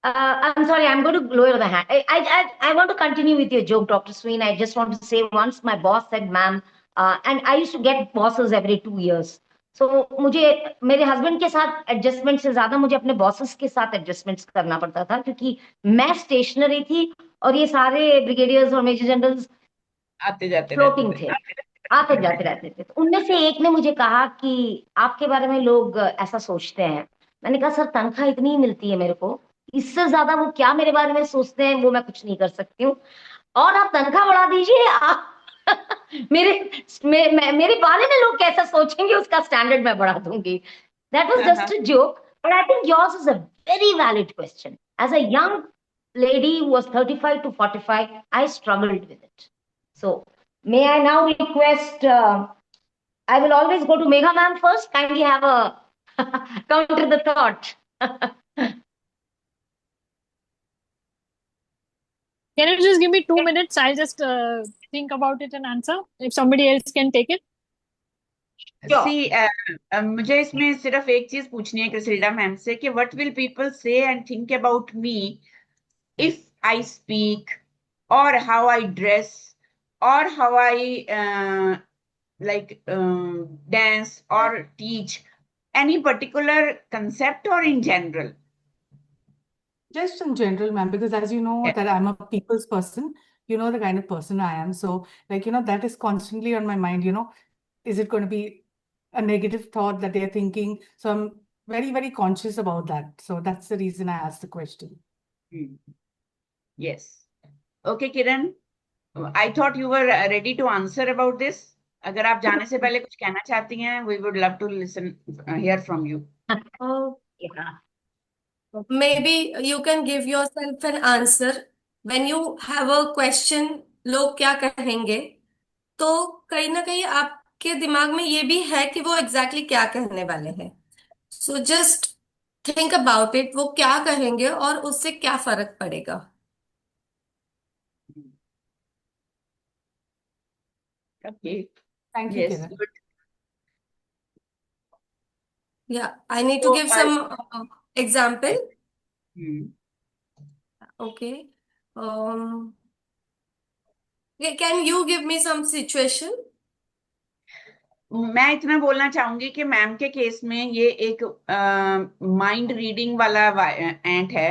Speaker 7: I'm sorry, I'm going to lower the hand. I want to continue with your joke, Dr. Sween. I just want to say, once my boss said, ma'am, and I used to get bosses every 2 years. So मुझे मेरे husband के साथ adjustment से ज्यादा मुझे अपने bosses के साथ एडजस्टमेंट्स करना पड़ता था, क्योंकि मैं स्टेशनरी थी और ये सारे ब्रिगेडियर्स और मेजर जनरल्स
Speaker 2: आते जाते
Speaker 7: फ्लोटिंग थे, आते जाते रहते थे. तो उनमें से एक ने मुझे कहा कि आपके बारे में लोग ऐसा सोचते हैं. मैंने कहा, सर तनख्वाह इतनी ही मिलती है मेरे को, इससे ज्यादा वो क्या मेरे बारे में सोचते हैं वो मैं कुछ नहीं कर सकती हूँ. और आप तनख्वाह बढ़ा दीजिए, आप मेरे बारे में लोग कैसा सोचेंगे उसका स्टैंडर्ड मैं बढ़ा दूंगी. That was just a joke, but I think yours is a very valid question. As a young lady who was 35 to 45, I struggled with it. So may I now request, I will always go to Megha ma'am first. Kindly have a counter the thought.
Speaker 6: Can you just give me 2 minutes? I'll just think about it and answer. If somebody else can take it.
Speaker 2: See, मुझे इसमें सिर्फ एक चीज पूछनी है क्रिसिल्डा ma'am से कि what will people say and think about me if I speak, or how I dress, or how I dance or teach, any particular concept, or in general?
Speaker 5: Just in general, ma'am, because as you know that I'm a people's person, you know the kind of person I am. So, like, that is constantly on my mind, is it going to be a negative thought that they're thinking? So I'm very, very conscious about that. So that's the reason I asked the question.
Speaker 2: Yes. Okay, Kiran. I thought you were ready to answer about this. अगर आप जाने से पहले कुछ कहना चाहती हैं, we would love to listen, hear from you.
Speaker 7: Oh, yeah.
Speaker 8: Maybe you can give yourself an answer when you have a question. लोग क्या कहेंगे, तो कहीं ना कहीं आपके दिमाग में ये भी है कि वो एग्जैक्टली क्या कहने वाले हैं. So just think about it, वो क्या कहेंगे और उससे क्या फर्क पड़ेगा.
Speaker 2: Okay.
Speaker 5: Thank you,
Speaker 2: Yes,
Speaker 5: Kiran.
Speaker 2: good.
Speaker 8: Yeah, I need to give some example. Okay. Can you give me some situation?
Speaker 2: मैं इतना बोलना चाहूंगी कि मैम के केस में ये एक माइंड रीडिंग वाला एंट है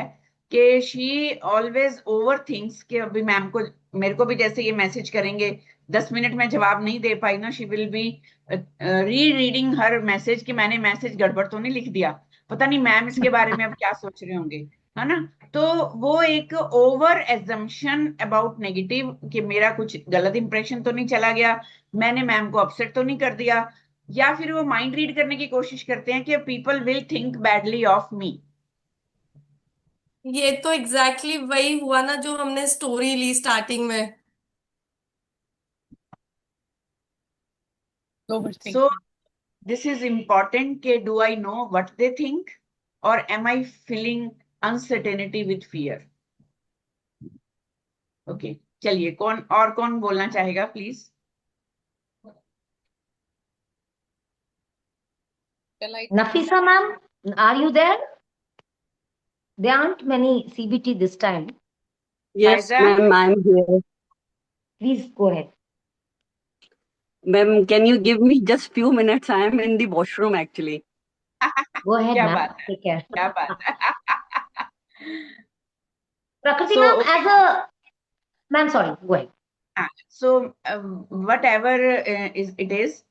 Speaker 2: कि शी ऑलवेज ओवर थिंक्स कि अभी मैम को, मेरे को भी जैसे ये मैसेज करेंगे 10 मिनट में जवाब नहीं दे पाई ना, शी विल बी री रीडिंग हर मैसेज कि मैंने मैसेज गड़बड़ तो नहीं लिख दिया, पता नहीं मैम इसके बारे में अब क्या सोच रहे होंगे, है ना। तो वो एक ओवर एजम्पशन अबाउट नेगेटिव कि मेरा कुछ गलत इंप्रेशन तो नहीं चला गया, मैंने मैम को अपसेट तो नहीं कर दिया, या फिर वो माइंड रीड करने की कोशिश करते हैं कि people will think badly of me.
Speaker 8: ये तो एग्जैक्टली वही हुआ ना जो हमने स्टोरी ली स्टार्टिंग में।
Speaker 2: सो दिस इज इम्पोर्टेंट कि do I know what they think और am I feeling uncertainty with fear. Okay, चलिए कौन बोलना चाहेगा please.
Speaker 7: Nafisa ma'am, are you there? There aren't many CBT this time.
Speaker 10: Yes, ma'am, I'm here.
Speaker 7: Please go ahead.
Speaker 10: Ma'am, can you give me just few minutes? I am in the washroom actually.
Speaker 7: Go ahead,
Speaker 2: क्या
Speaker 7: ma'am.
Speaker 2: बात है,
Speaker 7: Take care.
Speaker 2: क्या बात है।
Speaker 7: Prakriti
Speaker 2: So,
Speaker 7: ma'am,
Speaker 2: okay.
Speaker 7: as a ma'am, sorry, go ahead.
Speaker 2: So whatever it is,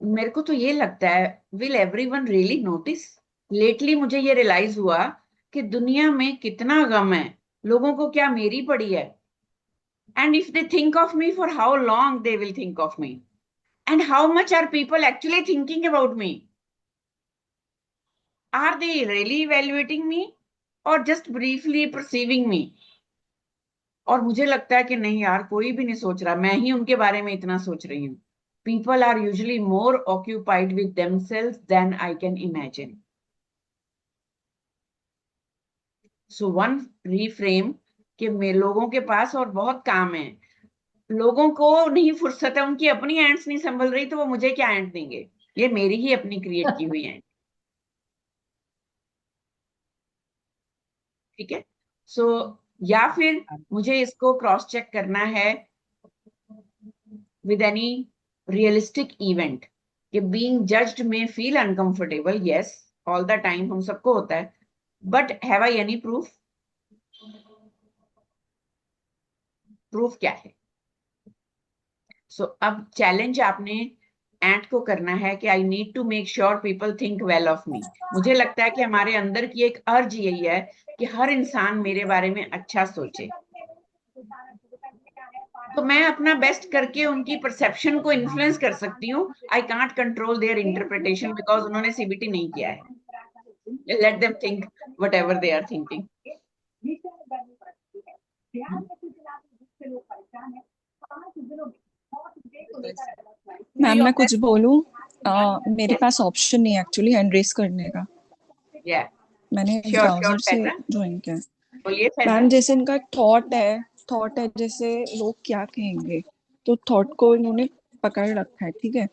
Speaker 2: मेरे को तो ये लगता है will everyone really notice. Lately मुझे ये रियलाइज हुआ कि दुनिया में कितना गम है, लोगों को क्या मेरी पड़ी है, and if they think of me for how long they will think of me, and how much are people actually thinking about me, are they really evaluating me और जस्ट ब्रीफली परसीविंग मी। और मुझे लगता है कि नहीं यार, कोई भी नहीं सोच रहा, मैं ही उनके बारे में इतना सोच रही हूँ। People are usually more occupied with themselves than I can imagine. So one reframe कि मैं लोगों के पास और बहुत काम है, लोगों को नहीं फुर्सत है, उनकी अपनी एंट्स नहीं संभल रही, तो वो मुझे क्या एंट देंगे, ये मेरी ही अपनी क्रिएट की हुई एंट। ठीक है। सो या फिर मुझे इसको क्रॉस चेक करना है with any realistic event कि being judged may feel uncomfortable, yes, all the time, हम सबको होता है, but have I any proof? Proof क्या है? सो अब चैलेंज आपने एंट को करना है कि I need to make sure people think well of me. मुझे लगता है कि हमारे अंदर की एक अर्ज यही है कि हर इंसान मेरे बारे में अच्छा सोचे, तो मैं अपना बेस्ट करके उनकी परसेप्शन को इन्फ्लुएंस कर सकती हूँ। I can't control their interpretation because उन्होंने सीबीटी नहीं किया है। Let them think whatever they are thinking.
Speaker 18: Ma'am मैं कुछ बोलूं? मेरे पास ऑप्शन नहीं है एक्चुअली हैंड रेस करने का। मैंने ब्राउजर से ज्वाइन किया। मैम जैसे इनका थॉट है जैसे लोग क्या कहेंगे, तो थॉट को इन्होंने पकड़ रखा है, ठीक है।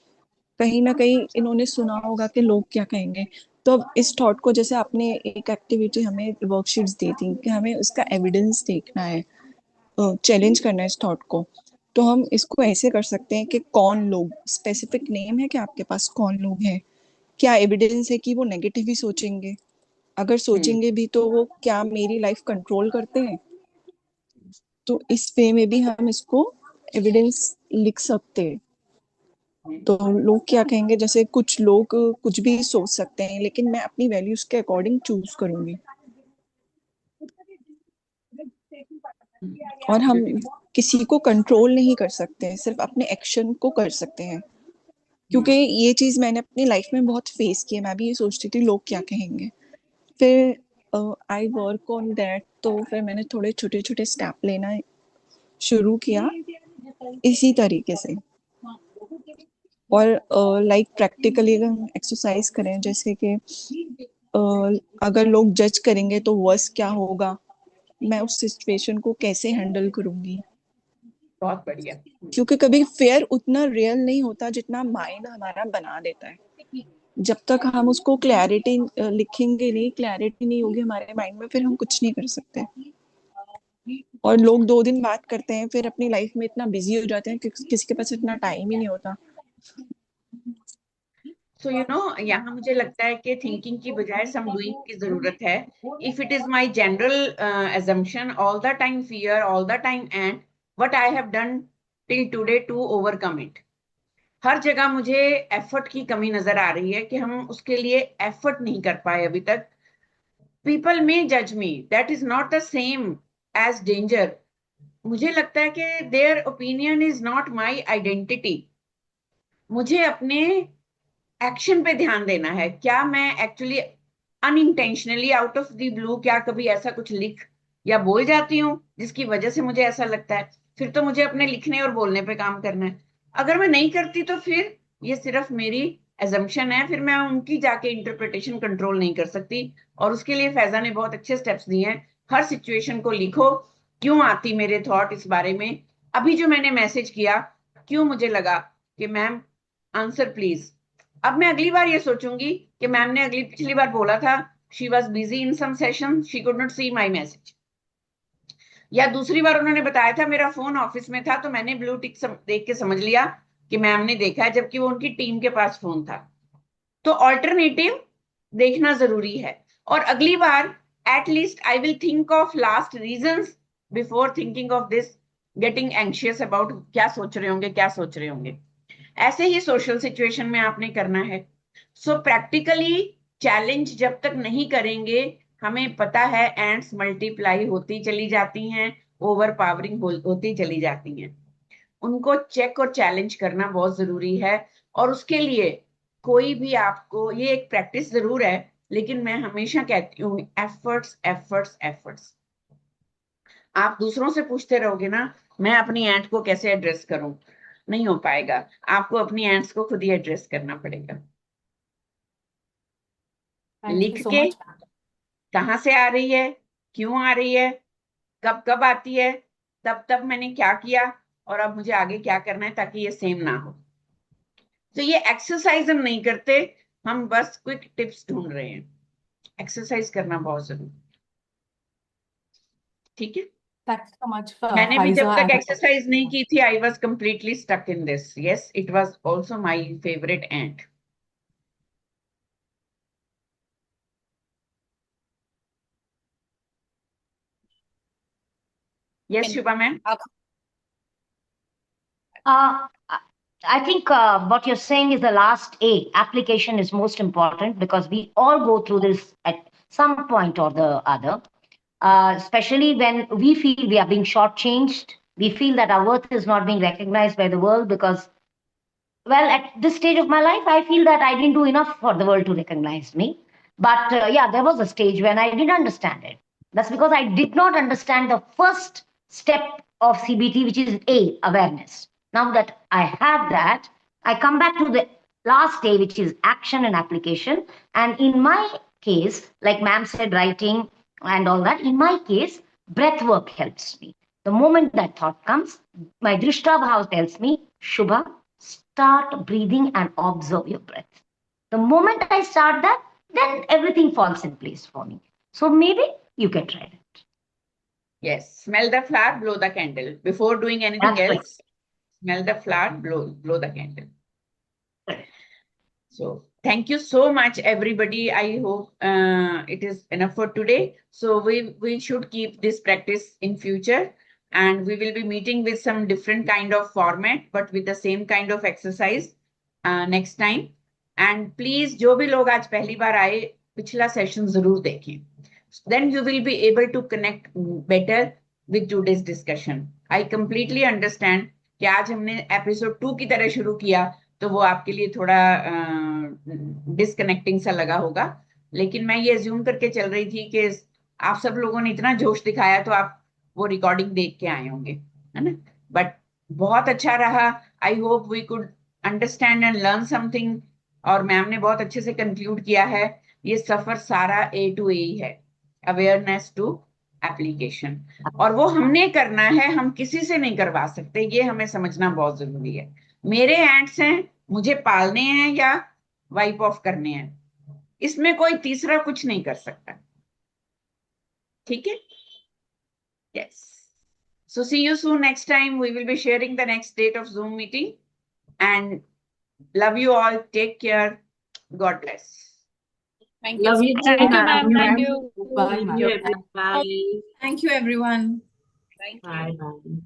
Speaker 18: कहीं ना कहीं इन्होंने सुना होगा कि लोग क्या कहेंगे, तो अब इस थॉट को, जैसे आपने एक एक्टिविटी हमें वर्कशीट्स दी थी कि हमें उसका एविडेंस देखना है, चैलेंज करना है इस थॉट को, तो हम इसको ऐसे कर सकते हैं कि कौन लोग, स्पेसिफिक नेम है कि आपके पास कौन लोग हैं, क्या एविडेंस है कि वो नेगेटिव ही सोचेंगे, अगर सोचेंगे भी तो वो क्या मेरी लाइफ कंट्रोल करते हैं। तो इस वे में भी हम इसको एविडेंस लिख सकते हैं। तो लोग क्या कहेंगे, जैसे कुछ लोग कुछ भी सोच सकते हैं, लेकिन मैं अपनी वैल्यूज के अकॉर्डिंग चूज करूंगी। और हम किसी को कंट्रोल नहीं कर सकते, सिर्फ अपने एक्शन को कर सकते हैं। क्योंकि ये चीज मैंने अपनी लाइफ में बहुत फेस की है, मैं भी ये सोचती थी लोग क्या कहेंगे, फिर आई वर्क ऑन दैट, तो फिर मैंने थोड़े छोटे छोटे स्टेप लेना शुरू किया इसी तरीके से। और लाइक प्रैक्टिकली अगर हम एक्सरसाइज करें, जैसे कि अगर लोग जज करेंगे तो वर्स क्या होगा, मैं उस सिचुएशन को कैसे हैंडल करूंगी।
Speaker 2: बहुत बढ़िया।
Speaker 18: क्योंकि कभी फेयर उतना रियल नहीं होता जितना माइंड हमारा बना देता है। जब तक हम उसको क्लैरिटी लिखेंगे नहीं, क्लैरिटी नहीं होगी हमारे माइंड में, फिर हम कुछ नहीं कर सकते। और लोग 2 दिन बात करते हैं, फिर अपनी लाइफ में इतना बिजी हो जाते हैं कि किसी के पास इतना टाइम ही नहीं होता।
Speaker 2: सो यू नो, यहाँ मुझे लगता है कि थिंकिंग की बजाय सम डूइंग की जरूरत है. If it is my general assumption all the time fear, all the time, and what I have done till today to overcome it. हर जगह मुझे एफर्ट की कमी नजर आ रही है कि हम उसके लिए एफर्ट नहीं कर पाए अभी तक. पीपल में जज me, that is not the same as danger. मुझे लगता है कि their opinion is not my identity. मुझे अपने एक्शन पे ध्यान देना है. क्या मैं actually unintentionally out of the blue क्या कभी ऐसा कुछ लिख या बोल जाती हूँ जिसकी वजह से मुझे ऐसा लगता है? फिर तो मुझे अपने लिखने और बोलने पे काम करना है. अगर मैं नहीं करती तो फिर ये सिर्फ मेरी एजम्पशन है, फिर मैं उनकी जाके इंटरप्रिटेशन कंट्रोल नहीं कर सकती. और उसके लिए फैजा ने बहुत अच्छे स्टेप्स दिए हैं. हर सिचुएशन को लिखो, क्यों आती मेरे थॉट इस बारे में. अभी जो मैंने मैसेज किया, क्यों मुझे लगा कि मैम आंसर प्लीज. अब मैं अगली बार ये सोचूंगी कि मैम ने पिछली बार बोला था she was busy in some session, she could not see my message. या दूसरी बार उन्होंने बताया था मेरा फोन ऑफिस में था तो मैंने ब्लू टिक देख के समझ लिया कि मैम ने देखा है, जबकि वो उनकी टीम के पास फोन था. तो ऑल्टरनेटिव देखना जरूरी है. और अगली बार at least I will think of last reasons before thinking of this getting anxious about क्या सोच रहे होंगे, क्या सोच रहे होंगे. ऐसे ही सोशल सिचुएशन में आपने करना है. सो प्रैक्टिकली चैलेंज जब तक नहीं करेंगे, हमें पता है एंड्स मल्टीप्लाई होती चली जाती हैं, ओवर पावरिंग होती चली जाती हैं. उनको चेक और चैलेंज करना बहुत जरूरी है. और उसके लिए कोई भी आपको, ये एक प्रैक्टिस जरूर है, लेकिन मैं हमेशा कहती हूँ एफर्ट्स एफर्ट्स एफर्ट्स. आप दूसरों से पूछते रहोगे ना मैं अपनी एंट को कैसे एड्रेस करूं, नहीं हो पाएगा. आपको अपनी एंट्स को खुद ही एड्रेस करना पड़ेगा. लिख के कहाँ से आ रही है, क्यों आ रही है, कब कब आती है, तब मैंने क्या किया और अब मुझे आगे क्या करना है ताकि ये सेम ना हो. तो ये एक्सरसाइज हम नहीं करते, हम बस क्विक टिप्स ढूंढ रहे हैं. एक्सरसाइज करना बहुत जरूरी. ठीक है. मैंने भी जब तक एक्सरसाइज नहीं की थी I was completely stuck in this. Yes, it was also my favourite end. Yes, Shubha ma'am.
Speaker 7: I think what you're saying is the last A, application, is most important because we all go through this at some point or the other, especially when we feel we are being shortchanged. We feel that our worth is not being recognized by the world because, well, at this stage of my life, I feel that I didn't do enough for the world to recognize me. But yeah, there was a stage when I didn't understand it. That's because I did not understand the first step of CBT, which is A, awareness. Now that I have that, I come back to the last A, which is action and application. And in my case, like ma'am said, writing and all that, in my case, breath work helps me. The moment that thought comes, my Drishta Bhav tells me, Shubha, start breathing and observe your breath. The moment I start that, then everything falls in place for me. So maybe you can try it.
Speaker 2: Yes, smell the flower, blow the candle. Before doing anything else, smell the flower, blow the candle. So thank you so much, everybody. I hope it is enough for today. So we should keep this practice in future, and we will be meeting with some different kind of format, but with the same kind of exercise next time. And please, जो भी लोग आज पहली बार आए, पिछला session जरूर देखें. Then you will be able to connect better with today's discussion. I completely understand कि आज हमने एपिसोड 2 की तरह शुरू किया तो वो आपके लिए थोड़ा डिस्कनेक्टिंग सा लगा होगा, लेकिन मैं ये अज्यूम करके चल रही थी कि आप सब लोगों ने इतना जोश दिखाया तो आप वो रिकॉर्डिंग देख के आए होंगे, है ना. बट बहुत अच्छा रहा. I hope we could understand and learn something. और मैम ने बहुत अच्छे से कंक्लूड किया है, ये सफर सारा A to A ही है, अवेयरनेस टू एप्लीकेशन. और वो हमने करना है, हम किसी से नहीं करवा सकते. ये हमें समझना बहुत जरूरी है. मेरे एंड्स हैं, मुझे पालने हैं या वाइप ऑफ करने हैं, इसमें कोई तीसरा कुछ नहीं कर सकता. ठीक है. Yes. So see you soon next time. We will be sharing the next date of Zoom meeting. And love you all. Take care. God bless.
Speaker 4: Thank you.
Speaker 17: Love you too,
Speaker 6: Thank you,
Speaker 17: ma'am.
Speaker 6: ma'am. Thank you.
Speaker 5: Bye, ma'am.
Speaker 17: Bye. Thank you, everyone.
Speaker 4: Thank you.
Speaker 17: Bye. Bye.